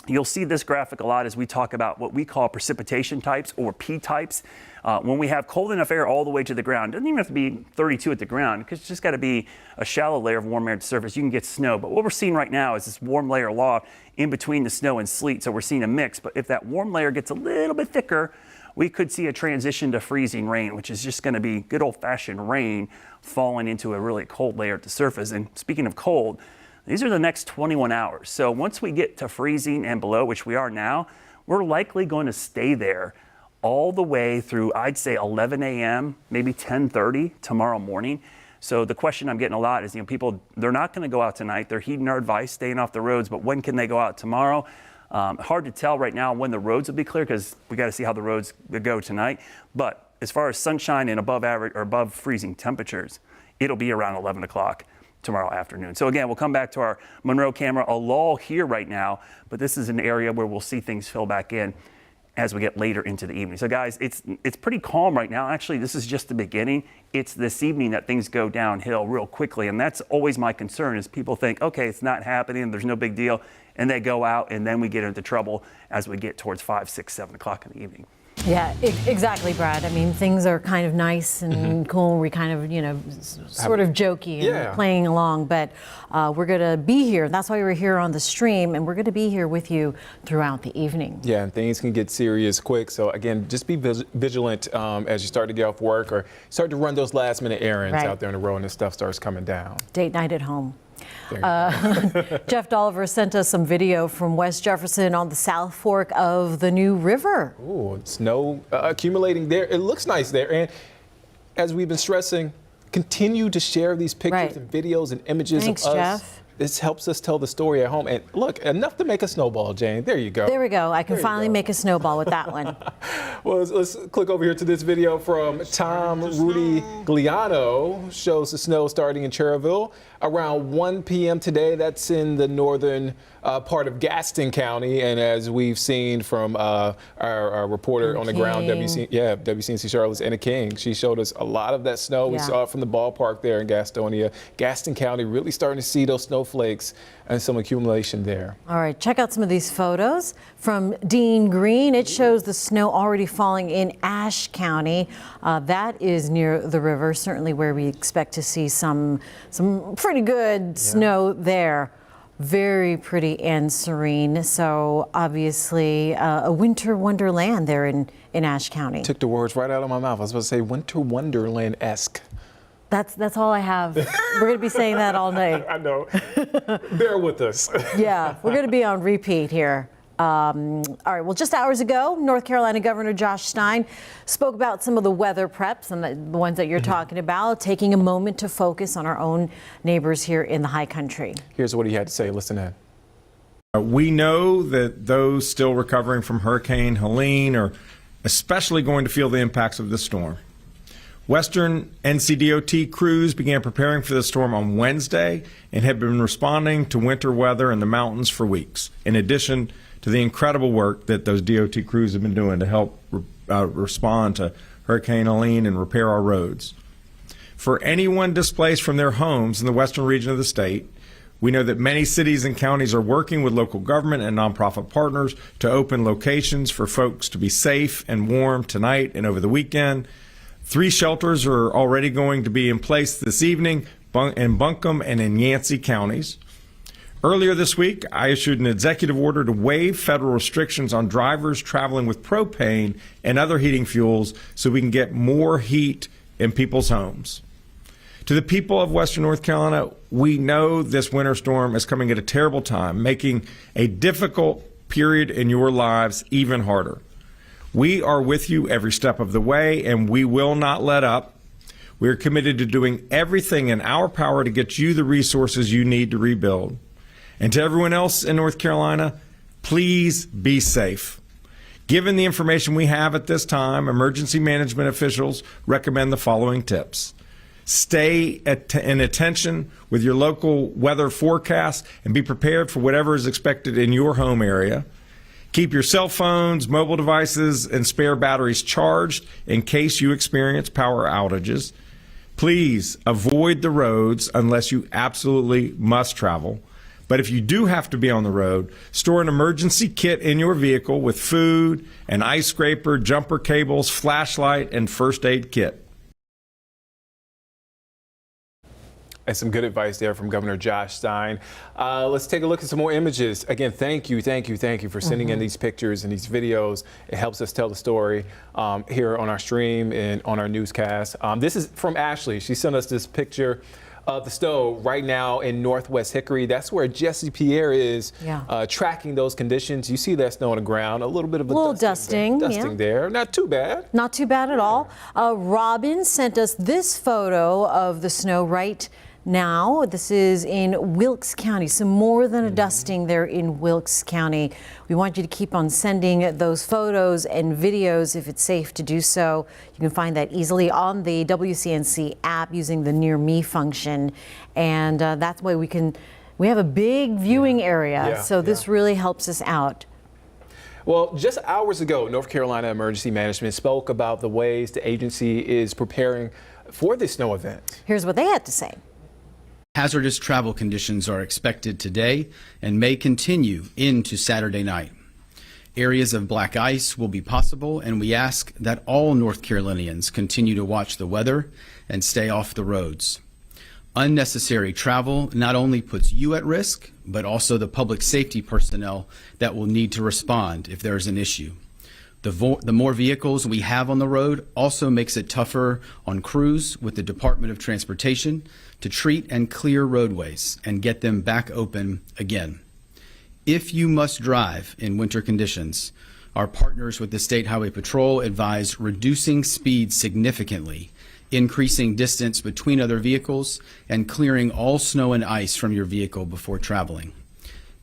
You'll see this graphic a lot as we talk about what we call precipitation types or P types. When we have cold enough air all the way to the ground, it doesn't even have to be 32 at the ground, because it's just got to be a shallow layer of warm air at the surface. You can get snow, but what we're seeing right now is this warm layer loft in between the snow and sleet. So we're seeing a mix, but if that warm layer gets a little bit thicker, we could see a transition to freezing rain, which is just going to be good old-fashioned rain falling into a really cold layer at the surface. And speaking of cold, these are the next 21 hours. So once we get to freezing and below, which we are now, we're likely going to stay there all the way through, I'd say 11 a.m., maybe 10:30 tomorrow morning. So the question I'm getting a lot is, people, they're not going to go out tonight. They're heeding our advice, staying off the roads, but when can they go out tomorrow? Hard to tell right now when the roads will be clear, because we got to see how the roads go tonight. But as far as sunshine and above average or above freezing temperatures, it'll be around 11 o'clock tomorrow afternoon. So again, we'll come back to our Monroe camera, a lull here right now, but this is an area where we'll see things fill back in as we get later into the evening. So guys, it's pretty calm right now. Actually, this is just the beginning. It's this evening that things go downhill real quickly. And that's always my concern, is people think, okay, it's not happening, there's no big deal. And they go out, and then we get into trouble as we get towards 5, 6, 7 o'clock in the evening. Yeah, exactly, Brad. I mean, things are kind of nice and cool. We kind of, sort of jokey and playing along, but we're going to be here. That's why we're here on the stream, and we're going to be here with you throughout the evening. Yeah, and things can get serious quick. So again, just be vigilant as you start to get off work or start to run those last-minute errands out there on the road and this stuff starts coming down. Date night at home. Jeff Dolliver sent us some video from West Jefferson on the South Fork of the New River. Ooh, snow accumulating there. It looks nice there. And as we've been stressing, continue to share these pictures and videos and images Thanks, of us. Jeff. This helps us tell the story at home. And look, enough to make a snowball, Jane. There you go. There we go. I can finally make a snowball with that one. Well, let's click over here to this video from Tom Rudy Gliano. Shows the snow starting in Cherville around 1 p.m. today. That's in the northern part of Gaston County. And as we've seen from our reporter on the ground, WCNC Charlotte's Anna King, she showed us a lot of that snow. We saw it from the ballpark there in Gastonia. Gaston County really starting to see those snowflakes and some accumulation there. All right, check out some of these photos from Dean Green. It shows the snow already falling in Ashe County. That is near the river, certainly where we expect to see some pretty good snow there. Very pretty and serene. So obviously a winter wonderland there in Ashe County. Took the words right out of my mouth. I was supposed to say winter wonderland-esque. That's all I have. We're going to be saying that all night. I know. Bear with us. Yeah, we're going to be on repeat here. All right, well, just hours ago, North Carolina Governor Josh Stein spoke about some of the weather preps and the ones that you're talking about, taking a moment to focus on our own neighbors here in the high country. Here's what he had to say. Listen in. We know that those still recovering from Hurricane Helene are especially going to feel the impacts of this storm. Western NCDOT crews began preparing for the storm on Wednesday and have been responding to winter weather in the mountains for weeks, in addition to the incredible work that those DOT crews have been doing to help respond to Hurricane Helene and repair our roads. For anyone displaced from their homes in the western region of the state, we know that many cities and counties are working with local government and nonprofit partners to open locations for folks to be safe and warm tonight and over the weekend. 3 shelters are already going to be in place this evening in Buncombe and in Yancey counties. Earlier this week, I issued an executive order to waive federal restrictions on drivers traveling with propane and other heating fuels so we can get more heat in people's homes. To the people of Western North Carolina, we know this winter storm is coming at a terrible time, making a difficult period in your lives even harder. We are with you every step of the way, and we will not let up. We are committed to doing everything in our power to get you the resources you need to rebuild. And to everyone else in North Carolina, please be safe. Given the information we have at this time, emergency management officials recommend the following tips. Stay in attention with your local weather forecast and be prepared for whatever is expected in your home area. Keep your cell phones, mobile devices, and spare batteries charged in case you experience power outages. Please avoid the roads unless you absolutely must travel. But if you do have to be on the road, store an emergency kit in your vehicle with food, an ice scraper, jumper cables, flashlight, and first aid kit. And some good advice there from Governor Josh Stein. Let's take a look at some more images. Again, thank you for sending in these pictures and these videos. It helps us tell the story here on our stream and on our newscast. This is from Ashley. She sent us this picture of the snow right now in Northwest Hickory. That's where Jesse Pierre is tracking those conditions. You see that snow on the ground, a little bit of a dusting there. Not too bad. Not too bad at all. Robin sent us this photo of the snow right now. This is in Wilkes County, so more than a dusting there in Wilkes County. We want you to keep on sending those photos and videos if it's safe to do so. You can find that easily on the WCNC app using the Near Me function, and that's why we have a big viewing area, so this really helps us out. Well, just hours ago, North Carolina Emergency Management spoke about the ways the agency is preparing for this snow event. Here's what they had to say. Hazardous travel conditions are expected today and may continue into Saturday night. Areas of black ice will be possible, and we ask that all North Carolinians continue to watch the weather and stay off the roads. Unnecessary travel not only puts you at risk, but also the public safety personnel that will need to respond if there is an issue. The more vehicles we have on the road also makes it tougher on crews with the Department of Transportation to treat and clear roadways and get them back open again. If you must drive in winter conditions, our partners with the State Highway Patrol advise reducing speed significantly, increasing distance between other vehicles, and clearing all snow and ice from your vehicle before traveling.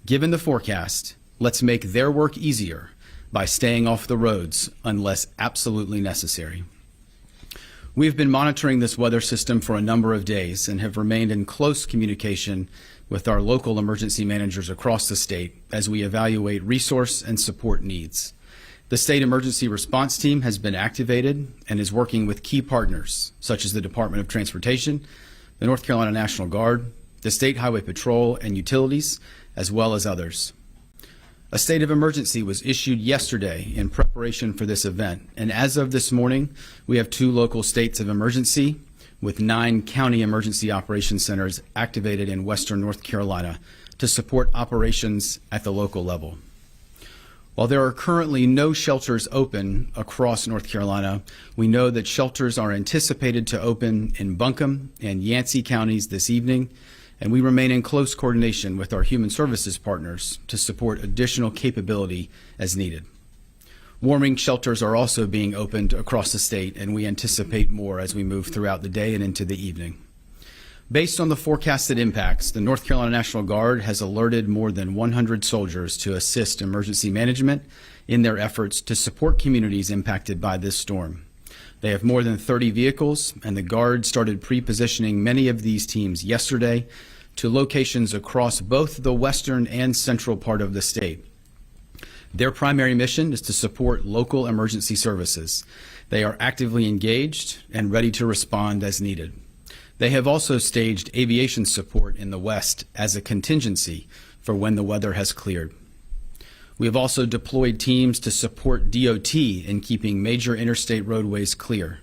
Given the forecast, let's make their work easier by staying off the roads unless absolutely necessary. We've been monitoring this weather system for a number of days and have remained in close communication with our local emergency managers across the state as we evaluate resource and support needs. The State Emergency Response Team has been activated and is working with key partners such as the Department of Transportation, the North Carolina National Guard, the State Highway Patrol, and utilities, as well as others. A state of emergency was issued yesterday in preparation for this event, and as of this morning, we have 2 local states of emergency with 9 county emergency operations centers activated in western North Carolina to support operations at the local level. While there are currently no shelters open across North Carolina, we know that shelters are anticipated to open in Buncombe and Yancey counties this evening, and we remain in close coordination with our human services partners to support additional capability as needed. Warming shelters are also being opened across the state, and we anticipate more as we move throughout the day and into the evening. Based on the forecasted impacts, the North Carolina National Guard has alerted more than 100 soldiers to assist emergency management in their efforts to support communities impacted by this storm. They have more than 30 vehicles, and the Guard started pre-positioning many of these teams yesterday to locations across both the western and central part of the state. Their primary mission is to support local emergency services. They are actively engaged and ready to respond as needed. They have also staged aviation support in the west as a contingency for when the weather has cleared. We have also deployed teams to support DOT in keeping major interstate roadways clear.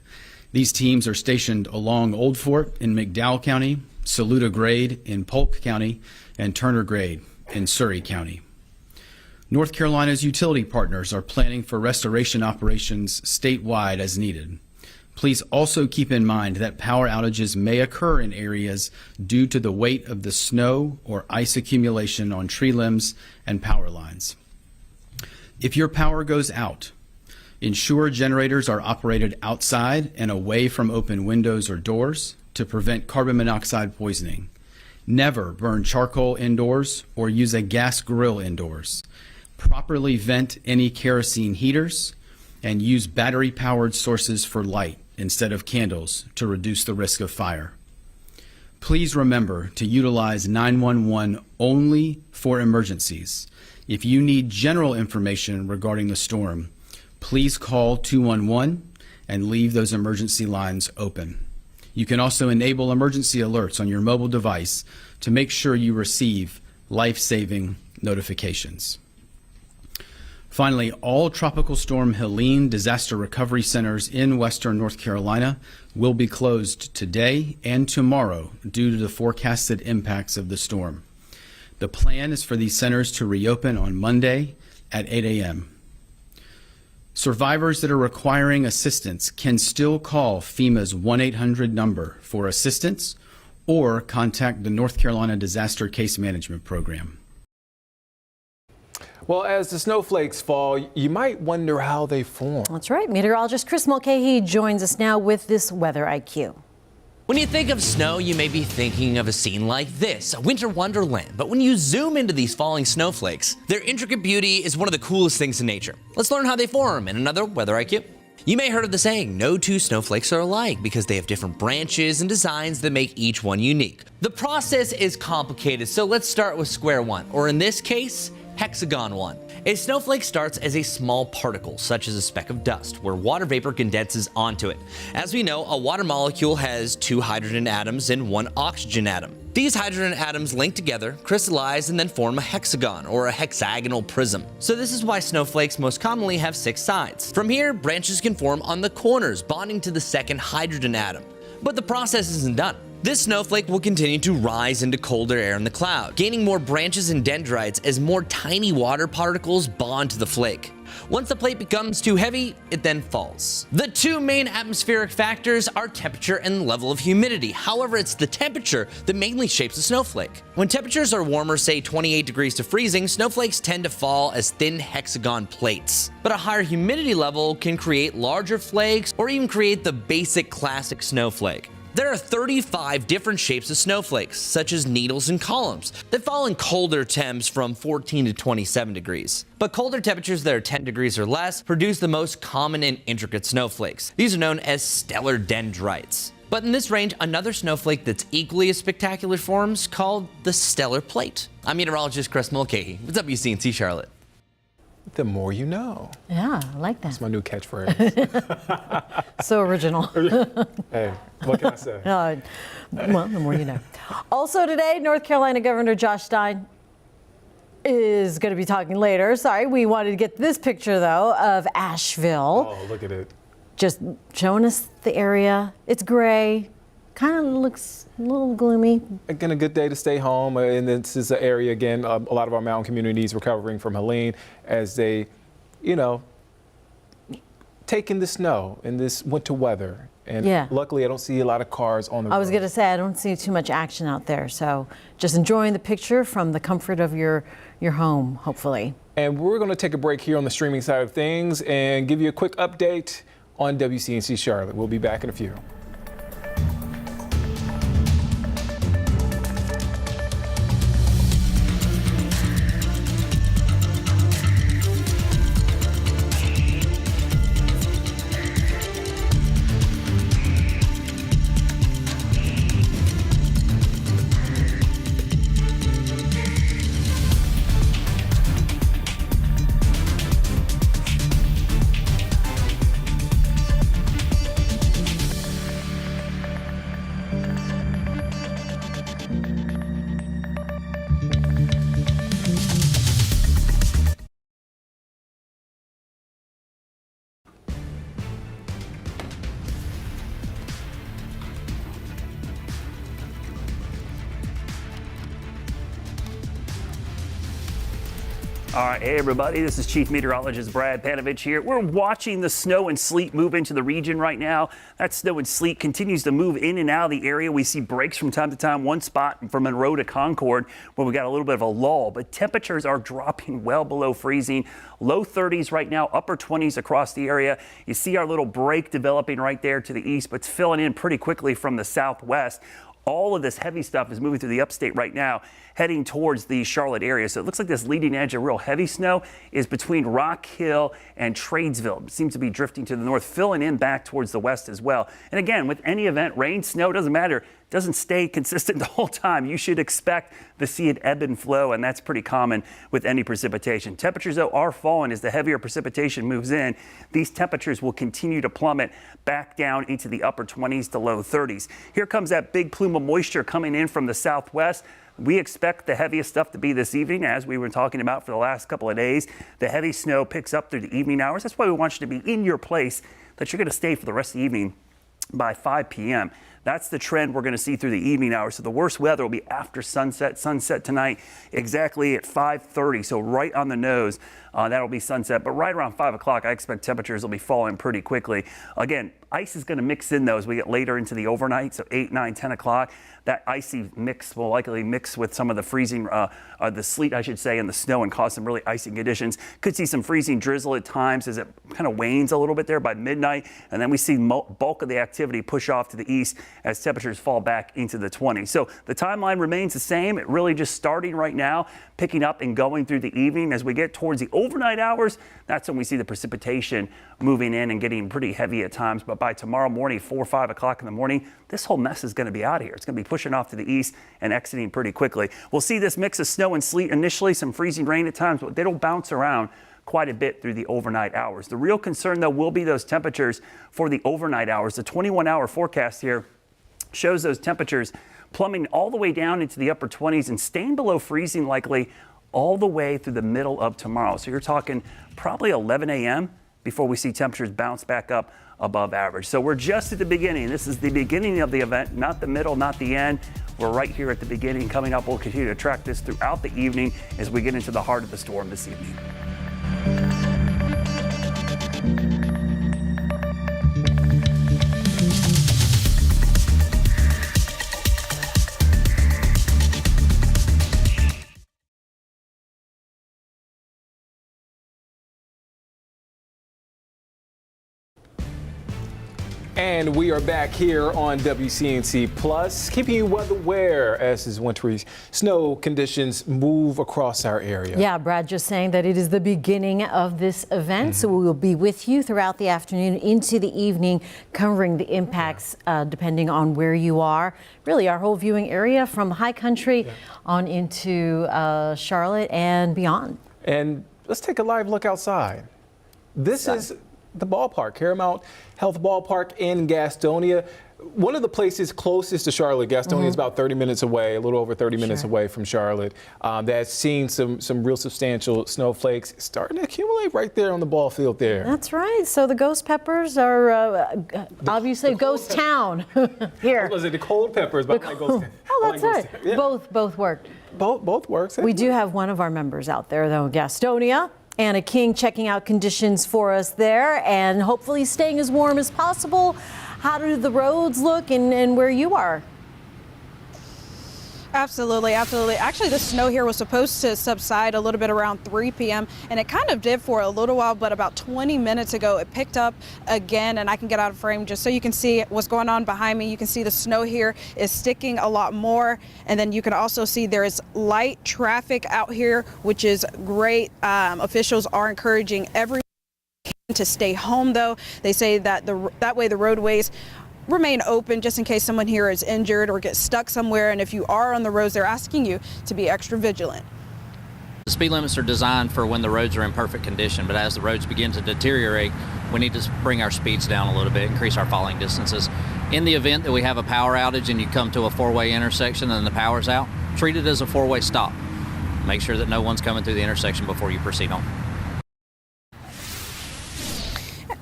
These teams are stationed along Old Fort in McDowell County, Saluda Grade in Polk County, and Turner Grade in Surrey County. North Carolina's utility partners are planning for restoration operations statewide as needed. Please also keep in mind that power outages may occur in areas due to the weight of the snow or ice accumulation on tree limbs and power lines. If your power goes out, ensure generators are operated outside and away from open windows or doors to prevent carbon monoxide poisoning. Never burn charcoal indoors or use a gas grill indoors. Properly vent any kerosene heaters and use battery-powered sources for light instead of candles to reduce the risk of fire. Please remember to utilize 911 only for emergencies. If you need general information regarding the storm, please call 211 and leave those emergency lines open. You can also enable emergency alerts on your mobile device to make sure you receive life-saving notifications. Finally, all Tropical Storm Helene disaster recovery centers in western North Carolina will be closed today and tomorrow due to the forecasted impacts of the storm. The plan is for these centers to reopen on Monday at 8 a.m. Survivors that are requiring assistance can still call FEMA's 1-800 number for assistance or contact the North Carolina Disaster Case Management Program. Well, as the snowflakes fall, you might wonder how they form. That's right. Meteorologist Chris Mulcahy joins us now with this weather IQ. When you think of snow, you may be thinking of a scene like this, a winter wonderland. But when you zoom into these falling snowflakes, their intricate beauty is one of the coolest things in nature. Let's learn how they form in another Weather IQ. You may have heard of the saying, no two snowflakes are alike, because they have different branches and designs that make each one unique. The process is complicated, so let's start with square one, or in this case, hexagon one. A snowflake starts as a small particle, such as a speck of dust, where water vapor condenses onto it. As we know, a water molecule has 2 hydrogen atoms and 1 oxygen atom. These hydrogen atoms link together, crystallize, and then form a hexagon or a hexagonal prism. So this is why snowflakes most commonly have 6 sides. From here, branches can form on the corners, bonding to the second hydrogen atom. But the process isn't done. This snowflake will continue to rise into colder air in the cloud, gaining more branches and dendrites as more tiny water particles bond to the flake. Once the plate becomes too heavy, it then falls. The 2 main atmospheric factors are temperature and level of humidity. However, it's the temperature that mainly shapes a snowflake. When temperatures are warmer, say 28 degrees to freezing, snowflakes tend to fall as thin hexagon plates. But a higher humidity level can create larger flakes or even create the basic classic snowflake. There are 35 different shapes of snowflakes, such as needles and columns, that fall in colder temps from 14 to 27 degrees. But colder temperatures that are 10 degrees or less produce the most common and intricate snowflakes. These are known as stellar dendrites. But in this range, another snowflake that's equally as spectacular forms called the stellar plate. I'm meteorologist Chris Mulcahy with WCNC Charlotte. The more you know. Yeah, I like that. That's my new catchphrase. So original. Hey, what can I say? Well, the more you know. Also today, North Carolina Governor Josh Stein is going to be talking later. Sorry, we wanted to get this picture, though, of Asheville. Oh, look at it. Just showing us the area. It's gray. Kind of looks a little gloomy. Again, a good day to stay home. And this is an area, again, a lot of our mountain communities recovering from Helene as they, take in the snow in this winter weather. And luckily, I don't see a lot of cars on the road. I was going to say, I don't see too much action out there. So just enjoying the picture from the comfort of your home, hopefully. And we're going to take a break here on the streaming side of things and give you a quick update on WCNC Charlotte. We'll be back in a few. All right, hey everybody, this is Chief Meteorologist Brad Panovich here. We're watching the snow and sleet move into the region right now. That snow and sleet continues to move in and out of the area. We see breaks from time to time, one spot from Monroe to Concord where we got a little bit of a lull, but temperatures are dropping well below freezing. Low 30s right now, upper 20s across the area. You see our little break developing right there to the east, but it's filling in pretty quickly from the southwest. All of this heavy stuff is moving through the upstate right now, heading towards the Charlotte area. So it looks like this leading edge of real heavy snow is between Rock Hill and Tradesville. It seems to be drifting to the north, filling in back towards the west as well. And again, with any event, rain, snow, doesn't matter. It doesn't stay consistent the whole time. You should expect to see it ebb and flow, and that's pretty common with any precipitation. Temperatures, though, are falling as the heavier precipitation moves in. These temperatures will continue to plummet back down into the upper 20s to low 30s. Here comes that big plume of moisture coming in from the southwest. We expect the heaviest stuff to be this evening, as we were talking about for the last couple of days. The heavy snow picks up through the evening hours. That's why we want you to be in your place, that you're going to stay for the rest of the evening by 5 p.m. That's the trend we're going to see through the evening hours. So the worst weather will be after sunset. Sunset tonight exactly at 5:30. So right on the nose, that'll be sunset. But right around 5 o'clock, I expect temperatures will be falling pretty quickly. Again, ice is going to mix in, though, as we get later into the overnight. So 8, 9, 10 o'clock. That icy mix will likely mix with some of the freezing, the sleet, I should say, and the snow, and cause some really icy conditions. Could see some freezing drizzle at times as it kind of wanes a little bit there by midnight. And then we see bulk of the activity push off to the east as temperatures fall back into the 20s. So the timeline remains the same. It really just starting right now, picking up and going through the evening. As we get towards the overnight hours, that's when we see the precipitation moving in and getting pretty heavy at times. But by tomorrow morning, 4 or 5 o'clock in the morning, this whole mess is going to be out of here. It's going to be pushing off to the east and exiting pretty quickly. We'll see this mix of snow and sleet initially, some freezing rain at times, but they'll bounce around quite a bit through the overnight hours. The real concern, though, will be those temperatures for the overnight hours. The 21-hour forecast here shows those temperatures plumbing all the way down into the upper 20s and staying below freezing likely all the way through the middle of tomorrow. So you're talking probably 11 a.m. before we see temperatures bounce back up above average. So we're just at the beginning. This is the beginning of the event, not the middle, not the end. We're right here at the beginning. Coming up, we'll continue to track this throughout the evening as we get into the heart of the storm this evening. And we are back here on WCNC Plus, keeping you weather aware as these wintry snow conditions move across our area. Yeah, Brad just saying that it is the beginning of this event, so we will be with you throughout the afternoon into the evening, covering the impacts depending on where you are. Really, our whole viewing area from high country on into Charlotte and beyond. And let's take a live look outside. This is the ballpark, Paramount Health Ballpark in Gastonia. One of the places closest to Charlotte. Gastonia is about 30 minutes away, a little over 30 minutes away from Charlotte. That's seen some real substantial snowflakes starting to accumulate right there on the ball field there. That's right. So the ghost peppers are obviously a ghost town here. Was it the cold peppers? But I like ghost. Oh, that's right. Yeah. Both worked. Both works. We do have one of our members out there, though, Gastonia. Anna King checking out conditions for us there and hopefully staying as warm as possible. How do the roads look and where you are? Absolutely, absolutely. Actually, the snow here was supposed to subside a little bit around 3 p.m. and it kind of did for a little while, but about 20 minutes ago it picked up again, and I can get out of frame just so you can see what's going on behind me. You can see the snow here is sticking a lot more, and then you can also see there is light traffic out here, which is great. Officials are encouraging everyone to stay home, though. They say that that way the roadways remain open just in case someone here is injured or gets stuck somewhere. And if you are on the roads, they're asking you to be extra vigilant. The speed limits are designed for when the roads are in perfect condition, but as the roads begin to deteriorate, we need to bring our speeds down a little bit, increase our falling distances. In the event that we have a power outage and you come to a four-way intersection and the power's out, treat it as a four-way stop. Make sure that no one's coming through the intersection before you proceed on.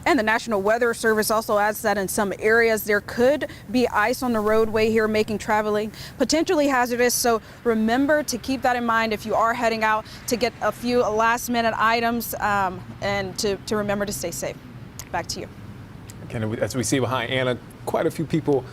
And the National Weather Service also adds that in some areas there could be ice on the roadway here, making traveling potentially hazardous. So remember to keep that in mind if you are heading out to get a few last-minute items and to remember to stay safe. Back to you. Again, as we see behind Anna, quite a few people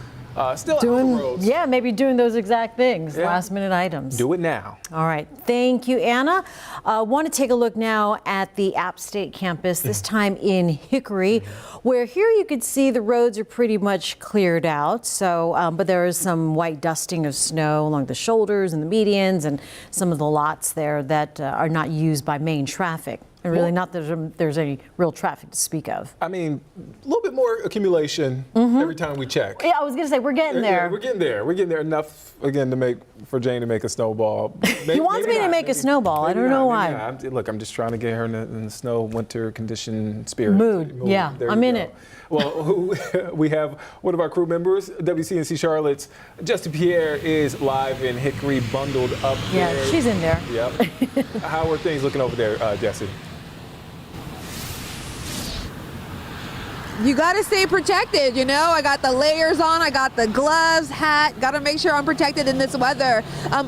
still doing, out on the roads. Yeah, maybe doing those exact things, last-minute items. Do it now. All right. Thank you, Anna. Want to take a look now at the App State campus, this time in Hickory, where here you could see the roads are pretty much cleared out. So, but there is some white dusting of snow along the shoulders and the medians and some of the lots there that are not used by main traffic. And really not that there's any real traffic to speak of. I mean, a little bit more accumulation every time we check. Yeah, I was going to say, we're getting there. Yeah, we're getting there. We're getting there enough, again, for Jane to make a snowball. He wants me to make a snowball. I don't know why. Look, I'm just trying to get her in the snow winter condition spirit. Mood. Yeah, I'm in it. Well, we have one of our crew members, WCNC Charlotte's Justin Pierre, is live in Hickory, bundled up there. Yeah, she's in there. Yep. How are things looking over there, Jesse? You got to stay protected, you know. I got the layers on, I got the gloves, hat, got to make sure I'm protected in this weather.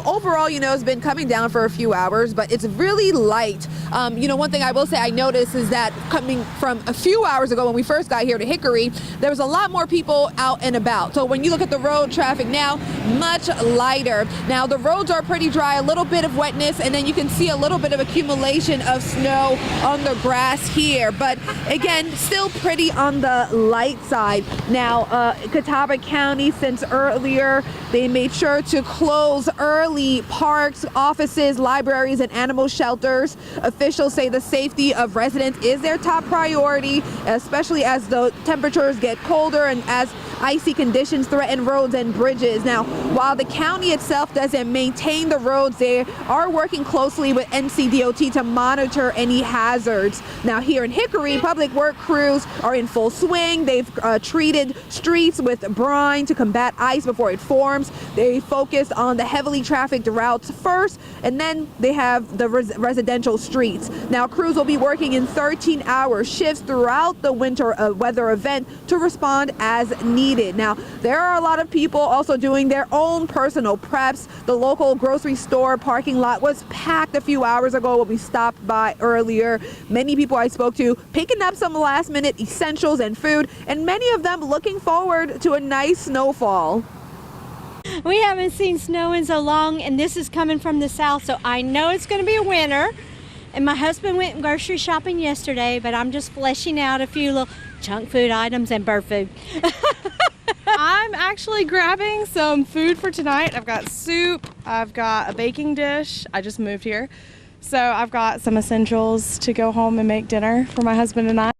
Overall, you know, it's been coming down for a few hours, but it's really light. You know, one thing I will say I noticed is that coming from a few hours ago when we first got here to Hickory, there was a lot more people out and about. So when you look at the road traffic now, much lighter. Now the roads are pretty dry, a little bit of wetness, and then you can see a little bit of accumulation of snow on the grass here. But again, still pretty on the light side. Now, Catawba County, since earlier, they made sure to close early parks, offices, libraries, and animal shelters. Officials say the safety of residents is their top priority, especially as the temperatures get colder and as icy conditions threaten roads and bridges. Now, while the county itself doesn't maintain the roads, they are working closely with NCDOT to monitor any hazards. Now, here in Hickory, public work crews are in full swing. They've treated streets with brine to combat ice before it forms. They focused on the heavily trafficked routes first, and then they have the residential streets. Now, crews will be working in 13-hour shifts throughout the winter weather event to respond as needed. Now, there are a lot of people also doing their own personal preps. The local grocery store parking lot was packed a few hours ago when we stopped by earlier. Many people I spoke to picking up some last-minute essentials and food, and many of them looking forward to a nice snowfall. We haven't seen snow in so long, and this is coming from the south, so I know it's going to be a winter. And my husband went grocery shopping yesterday, but I'm just fleshing out a few little junk food items and bird food. I'm actually grabbing some food for tonight. I've got soup, I've got a baking dish. I just moved here. So I've got some essentials to go home and make dinner for my husband and I.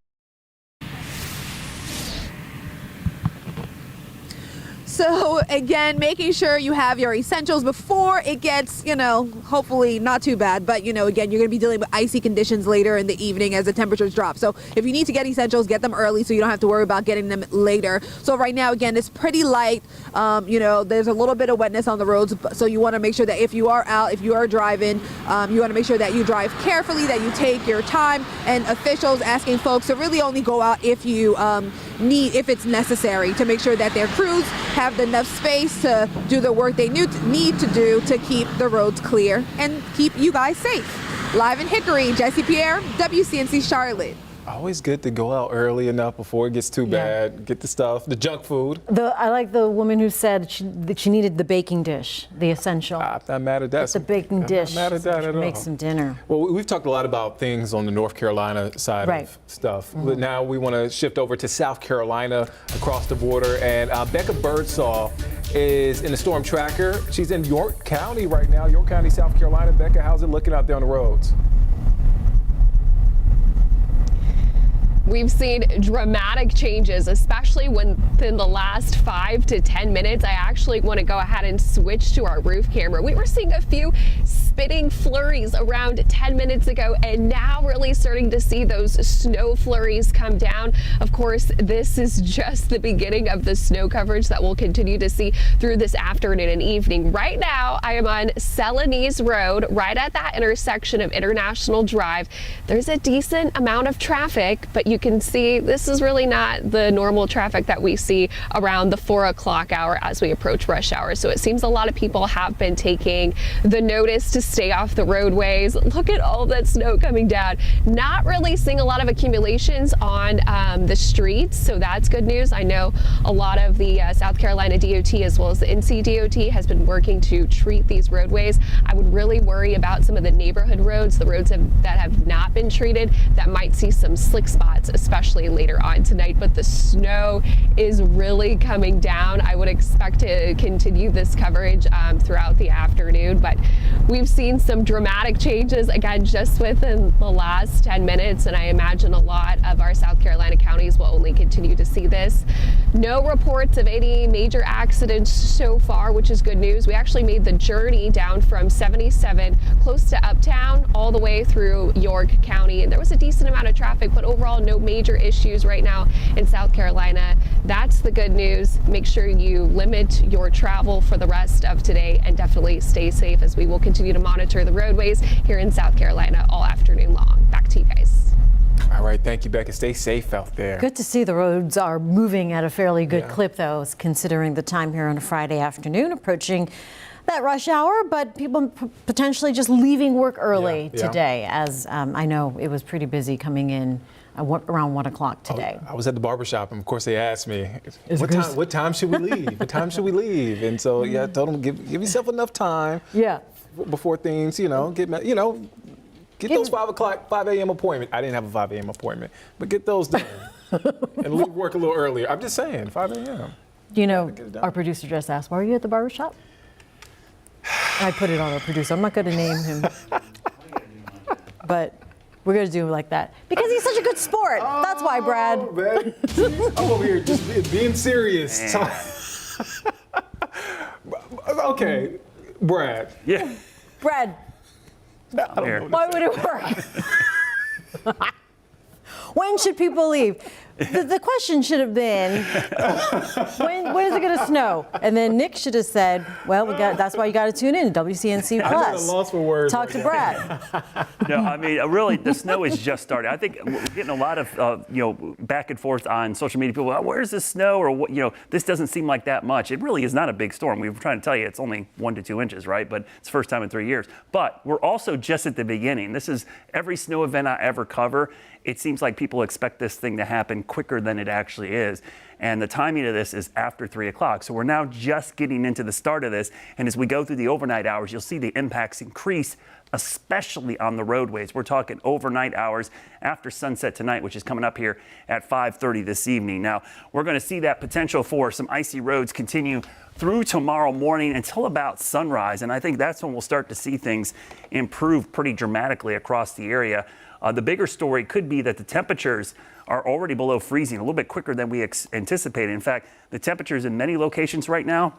So again, making sure you have your essentials before it gets, hopefully not too bad. But, again, you're going to be dealing with icy conditions later in the evening as the temperatures drop. So if you need to get essentials, get them early so you don't have to worry about getting them later. So right now, again, it's pretty light. There's a little bit of wetness on the roads. So you want to make sure that if you are out, if you are driving, you want to make sure that you drive carefully, that you take your time. And officials asking folks to really only go out if you if it's necessary, to make sure that their crews have enough space to do the work they need to do to keep the roads clear and keep you guys safe. Live in Hickory, Jesse Pierre, WCNC Charlotte. Always good to go out early enough before it gets too bad. Get the stuff, the junk food. I like the woman who said that she needed the baking dish, the essential. I'm not mad at that. The baking dish. I'm not mad at that at all. Make some dinner. Well, we've talked a lot about things on the North Carolina side of stuff. But now we want to shift over to South Carolina across the border. And Becca Birdsall is in the storm tracker. She's in York County right now, York County, South Carolina. Becca, how's it looking out there on the roads? We've seen dramatic changes, especially within the last 5 to 10 minutes. I actually want to go ahead and switch to our roof camera. We were seeing a few spitting flurries around 10 minutes ago, and now really starting to see those snow flurries come down. Of course, this is just the beginning of the snow coverage that we'll continue to see through this afternoon and evening. Right now, I am on Celanese Road, right at that intersection of International Drive. There's a decent amount of traffic, but you can see this is really not the normal traffic that we see around the 4 o'clock hour as we approach rush hour. So it seems a lot of people have been taking the notice to stay off the roadways. Look at all that snow coming down. Not really seeing a lot of accumulations on the streets, so that's good news. I know a lot of the South Carolina DOT as well as the NCDOT has been working to treat these roadways. I would really worry about some of the neighborhood roads, the roads that have not been treated, that might see some slick spots, especially later on tonight. But the snow is really coming down. I would expect to continue this coverage throughout the afternoon, but we've seen some dramatic changes again just within the last 10 minutes, and I imagine a lot of our South Carolina counties will only continue to see this. No reports of any major accidents so far, which is good news. We actually made the journey down from 77 close to Uptown all the way through York County, and there was a decent amount of traffic, but overall no major issues right now in South Carolina. That's the good news. Make sure you limit your travel for the rest of today and definitely stay safe, as we will continue to monitor the roadways here in South Carolina all afternoon long. Back to you guys. All right, thank you, Becca. Stay safe out there. Good to see the roads are moving at a fairly good clip, though, considering the time here on a Friday afternoon, approaching that rush hour, but people potentially just leaving work early today, as I know it was pretty busy coming in around 1 o'clock today. I was at the barbershop, and of course they asked me, what time should we leave? What time should we leave? And so, I told them, give yourself enough time before things, get those 5 a.m. appointment. I didn't have a 5 a.m. appointment, but get those done and leave work a little earlier. I'm just saying, 5 a.m. Our producer just asked, why are you at the barbershop? I put it on our producer. I'm not going to name him, but We're going to do him like that. Because he's such a good sport. That's why, Brad. Man. I'm over here just being serious. Okay, Brad. Yeah. Brad, why would it work? When should people leave? The question should have been, when is it going to snow? And then Nick should have said, well, that's why you got to tune in to WCNC Plus. I'm at a loss for words. Talk to Brad. No, I mean, really, the snow is just started. I think we're getting a lot of, back and forth on social media. People, where's the snow? Or, what, this doesn't seem like that much. It really is not a big storm. We were trying to tell you it's only 1 to 2 inches, right? But it's the first time in 3 years. But we're also just at the beginning. This is every snow event I ever cover. It seems like people expect this thing to happen quicker than it actually is. And the timing of this is after 3 o'clock. So we're now just getting into the start of this. And as we go through the overnight hours, you'll see the impacts increase, especially on the roadways. We're talking overnight hours after sunset tonight, which is coming up here at 5:30 this evening. Now, we're going to see that potential for some icy roads continue through tomorrow morning until about sunrise. And I think that's when we'll start to see things improve pretty dramatically across the area. The bigger story could be that the temperatures are already below freezing a little bit quicker than we anticipated. In fact, the temperatures in many locations right now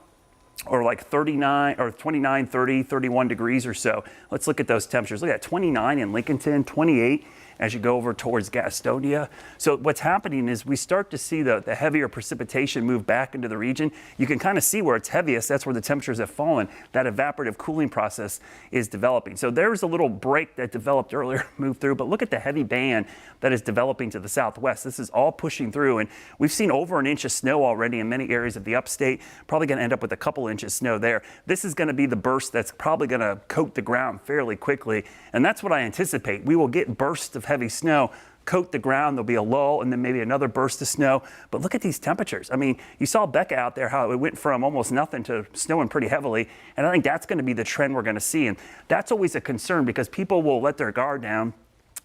are like 39 or 29, 30, 31 degrees or so. Let's look at those temperatures. Look at 29 in Lincolnton, 28 as you go over towards Gastonia. So what's happening is we start to see the heavier precipitation move back into the region. You can kind of see where it's heaviest. That's where the temperatures have fallen. That evaporative cooling process is developing. So there's a little break that developed earlier, moved through, but look at the heavy band that is developing to the southwest. This is all pushing through, and we've seen over an inch of snow already in many areas of the upstate. Probably going to end up with a couple inches of snow there. This is going to be the burst that's probably going to coat the ground fairly quickly, and that's what I anticipate. We will get bursts of heavy snow, coat the ground, there'll be a lull, and then maybe another burst of snow. But look at these temperatures. I mean, you saw Becca out there, how it went from almost nothing to snowing pretty heavily, and I think that's going to be the trend we're going to see, and that's always a concern because people will let their guard down.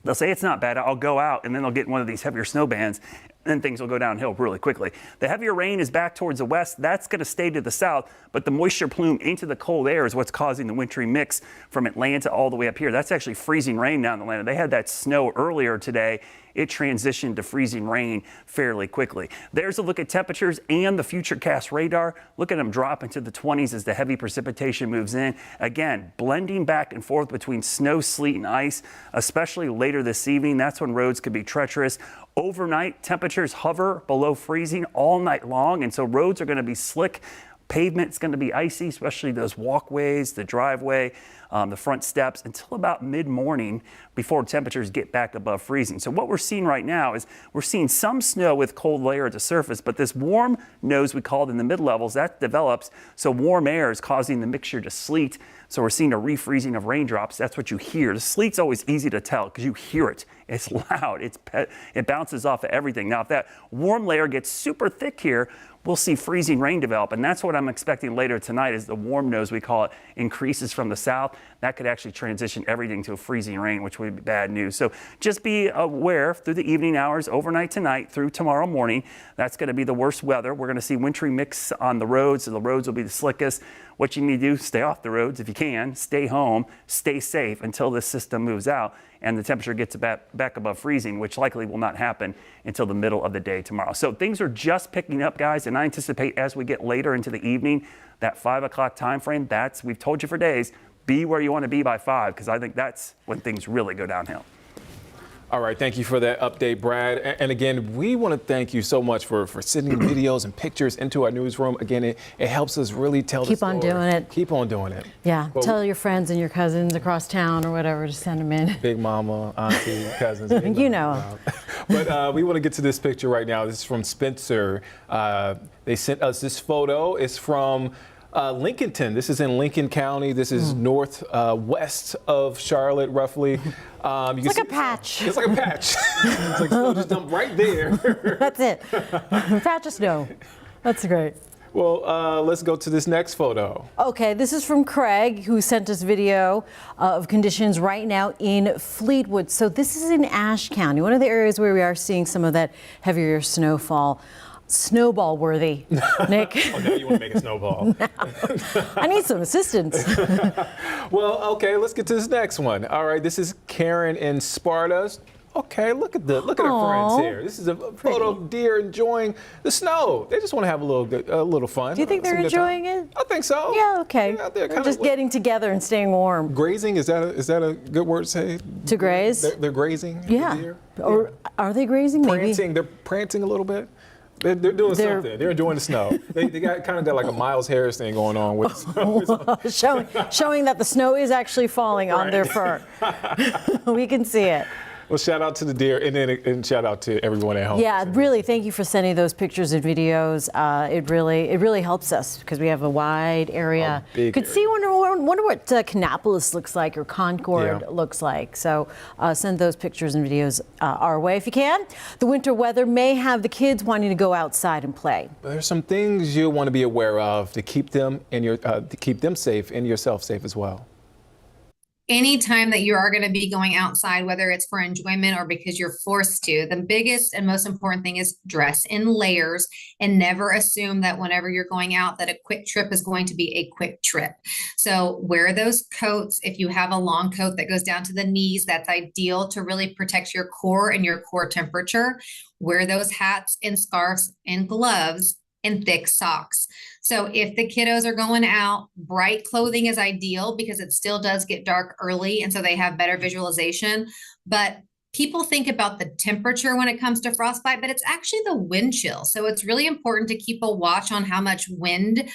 They'll say it's not bad, I'll go out, and then they'll get one of these heavier snow bands, and things will go downhill really quickly. The heavier rain is back towards the west. That's going to stay to the south, but the moisture plume into the cold air is what's causing the wintry mix from Atlanta all the way up here. That's actually freezing rain down in Atlanta. They had that snow earlier today. It transitioned to freezing rain fairly quickly. There's a look at temperatures and the futurecast radar. Look at them drop into the 20s as the heavy precipitation moves in. Again, blending back and forth between snow, sleet, and ice, especially later this evening. That's when roads could be treacherous. Overnight, temperatures hover below freezing all night long, and so roads are going to be slick. Pavement's going to be icy, especially those walkways, the driveway, the front steps, until about mid-morning before temperatures get back above freezing. So what we're seeing right now is we're seeing some snow with cold layer at the surface, but this warm nose we call it in the mid-levels, that develops, so warm air is causing the mixture to sleet. So we're seeing a refreezing of raindrops. That's what you hear. The sleet's always easy to tell because you hear it. It's loud. It bounces off of everything. Now, if that warm layer gets super thick here, we'll see freezing rain develop. And that's what I'm expecting later tonight is the warm nose, we call it, increases from the south. That could actually transition everything to a freezing rain, which would be bad news. So just be aware through the evening hours, overnight tonight through tomorrow morning. That's going to be the worst weather. We're going to see wintry mix on the roads. So the roads will be the slickest. What you need to do, stay off the roads if you can, stay home, stay safe until this system moves out and the temperature gets back above freezing, which likely will not happen until the middle of the day tomorrow. So things are just picking up, guys, and I anticipate as we get later into the evening, that 5 o'clock time frame, we've told you for days, be where you want to be by 5, because I think that's when things really go downhill. All right, thank you for that update, Brad. And again, we want to thank you so much for sending videos and pictures into our newsroom. Again, it helps us really tell the story. Keep on doing it. Keep on doing it. Yeah, tell your friends and your cousins across town or whatever to send them in. Big mama, auntie, cousins. You know. But we want to get to this picture right now. This is from Spencer. They sent us this photo. It's from Lincolnton. This is in Lincoln County. This is northwest of Charlotte, roughly. It's like a patch. It's like a patch. It's like snow just dumped right there. That's it. A patch of snow. That's great. Well, let's go to this next photo. Okay, this is from Craig, who sent us video of conditions right now in Fleetwood. So this is in Ashe County, one of the areas where we are seeing some of that heavier snowfall. snowball worthy, Nick. Oh, now you want to make a snowball. I need some assistance. Well, okay, let's get to this next one. All right, this is Karen in Sparta. Okay, look at her friends here. This is a photo of deer enjoying the snow. They just want to have a little fun. Do you think they're enjoying it? I think so. Yeah, okay. Yeah, they're just getting together and staying warm. Grazing, is that a good word to say? To graze? They're grazing? Yeah. The deer? Or are they grazing? Prancing, Maybe. they're prancing a little bit. They're doing something. They're enjoying the snow. They kind of got like a Miles Harris thing going on with showing that the snow is actually falling on their fur. We can see it. Well, shout out to the deer and shout out to everyone at home. Yeah, really, thank you for sending those pictures and videos. It really helps us because we have a wide area. Could see, wonder what Kannapolis looks like or Concord looks like. So send those pictures and videos our way if you can. The winter weather may have the kids wanting to go outside and play. There's some things you want to be aware of to keep them safe and yourself safe as well. Anytime that you are going to be going outside, whether it's for enjoyment or because you're forced to, the biggest and most important thing is dress in layers and never assume that whenever you're going out that a quick trip is going to be a quick trip. So wear those coats. If you have a long coat that goes down to the knees, that's ideal to really protect your core and your core temperature. Wear those hats and scarves and gloves and thick socks. So if the kiddos are going out, bright clothing is ideal because it still does get dark early. And so they have better visualization. But people think about the temperature when it comes to frostbite, but it's actually the wind chill. So it's really important to keep a watch on how much wind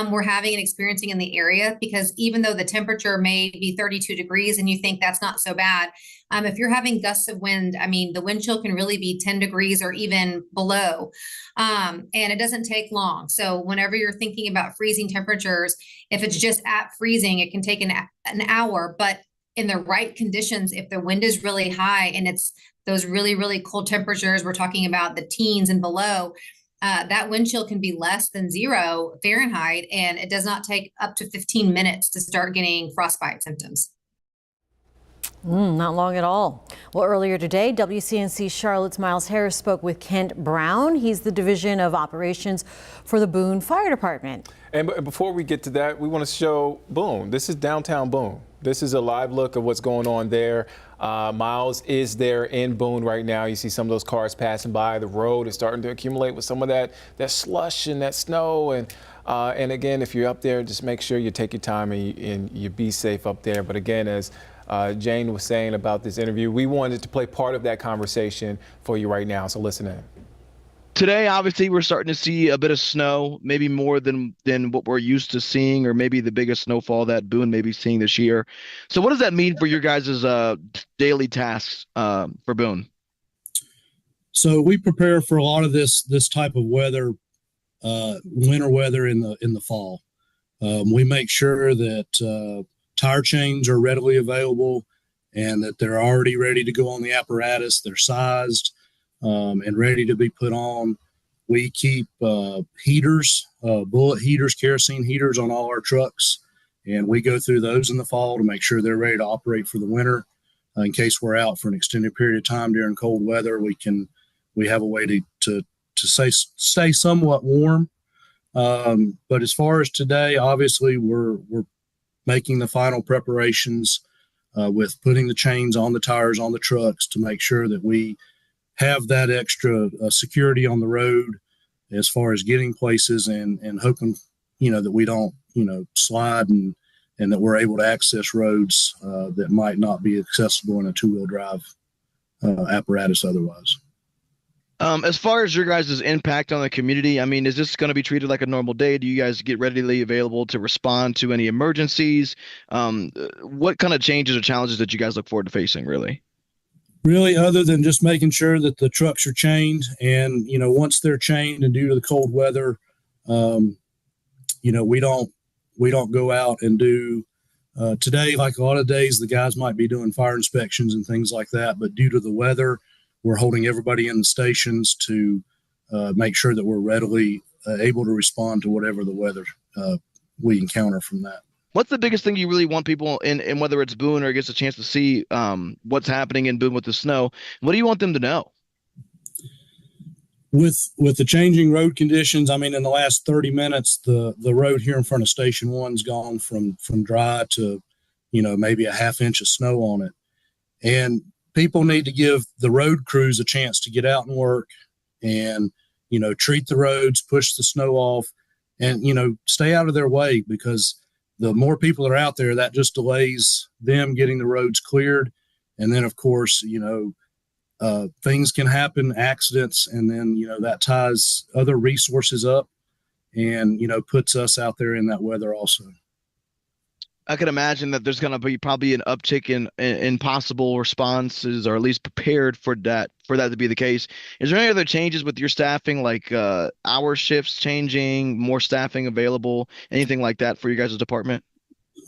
we're having and experiencing in the area, because even though the temperature may be 32 degrees and you think that's not so bad, if you're having gusts of wind, I mean, the wind chill can really be 10 degrees or even below, and it doesn't take long. So whenever you're thinking about freezing temperatures, if it's just at freezing, it can take an hour, but in the right conditions, if the wind is really high and it's those really, really cold temperatures, we're talking about the teens and below, that wind chill can be less than 0 Fahrenheit, and it does not take up to 15 minutes to start getting frostbite symptoms. Not long at all. Well, earlier today, WCNC Charlotte's Miles Harris spoke with Kent Brown. He's the Division of Operations for the Boone Fire Department. And before we get to that, we want to show Boone. This is downtown Boone. This is a live look of what's going on there. Miles is there in Boone right now. You see some of those cars passing by. The road is starting to accumulate with some of that slush and that snow. And again, if you're up there, just make sure you take your time and you be safe up there. But again, as Jane was saying about this interview, we wanted to play part of that conversation for you right now. So listen in. Today, obviously, we're starting to see a bit of snow, maybe more than what we're used to seeing, or maybe the biggest snowfall that Boone may be seeing this year. So what does that mean for your guys' daily tasks for Boone? So we prepare for a lot of this type of weather, winter weather in the fall. We make sure that tire chains are readily available and that they're already ready to go on the apparatus. They're sized and ready to be put on. We keep heaters, bullet heaters, kerosene heaters on all our trucks, and we go through those in the fall to make sure they're ready to operate for the winter. In case we're out for an extended period of time during cold weather, we have a way to stay somewhat warm. But as far as today, obviously we're making the final preparations with putting the chains on the tires on the trucks to make sure that we have that extra security on the road as far as getting places and hoping, that we don't, slide and that we're able to access roads that might not be accessible in a two-wheel drive apparatus otherwise. As far as your guys' impact on the community, I mean, is this going to be treated like a normal day? Do you guys get readily available to respond to any emergencies? What kind of changes or challenges that you guys look forward to facing, really? Really, other than just making sure that the trucks are chained and, once they're chained and due to the cold weather, we don't go out and do today, like a lot of days, the guys might be doing fire inspections and things like that. But due to the weather, we're holding everybody in the stations to make sure that we're readily able to respond to whatever the weather we encounter from that. What's the biggest thing you really want people in whether it's Boone or gets a chance to see what's happening in Boone with the snow? What do you want them to know? With the changing road conditions, I mean, in the last 30 minutes, the road here in front of Station 1's gone from dry to, maybe a half inch of snow on it. And people need to give the road crews a chance to get out and work and, treat the roads, push the snow off, and, stay out of their way, because the more people that are out there, that just delays them getting the roads cleared. And then, of course, things can happen, accidents, and then, that ties other resources up and, puts us out there in that weather also. I can imagine that there's going to be probably an uptick in possible responses, or at least prepared for that to be the case. Is there any other changes with your staffing, like hour shifts changing, more staffing available, anything like that for you guys' department?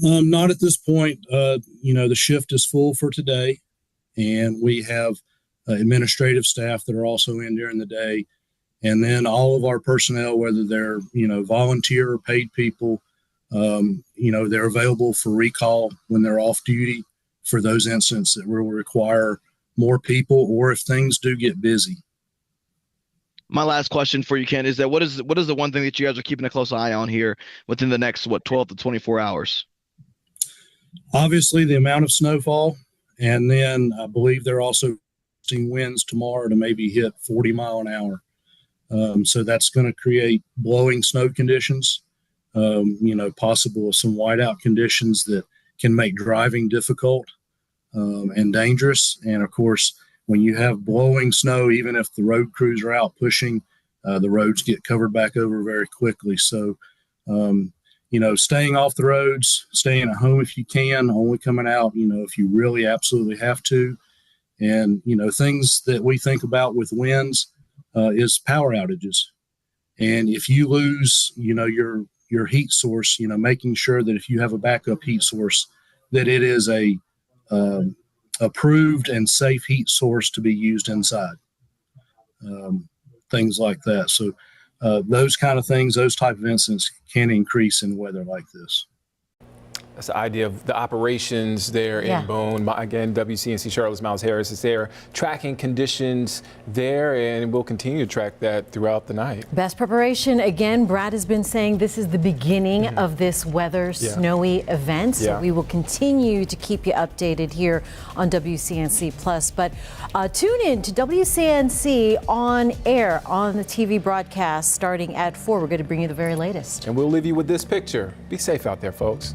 Not at this point. The shift is full for today, and we have administrative staff that are also in during the day. And then all of our personnel, whether they're, volunteer or paid people, they're available for recall when they're off duty for those incidents that will require more people, or if things do get busy. My last question for you, Ken, is that what is the one thing that you guys are keeping a close eye on here within the next 12 to 24 hours? Obviously, the amount of snowfall, and then I believe they're also seeing winds tomorrow to maybe hit 40 mile an hour. So that's going to create blowing snow conditions, possible some whiteout conditions that can make driving difficult and dangerous. And of course, when you have blowing snow, even if the road crews are out pushing, the roads get covered back over very quickly. So, staying off the roads, staying at home if you can, only coming out, if you really absolutely have to. And, things that we think about with winds is power outages. And if you lose, your heat source, making sure that if you have a backup heat source, that it is a approved and safe heat source to be used inside. Things like that. So those kind of things, those type of incidents can increase in weather like this. That's the idea of the operations there in Boone. Again, WCNC Charlotte's Miles Harris is there tracking conditions there, and we'll continue to track that throughout the night. Best preparation. Again, Brad has been saying this is the beginning of this weather snowy event. So we will continue to keep you updated here on WCNC Plus. But tune in to WCNC on air on the TV broadcast starting at 4. We're going to bring you the very latest. And we'll leave you with this picture. Be safe out there, folks.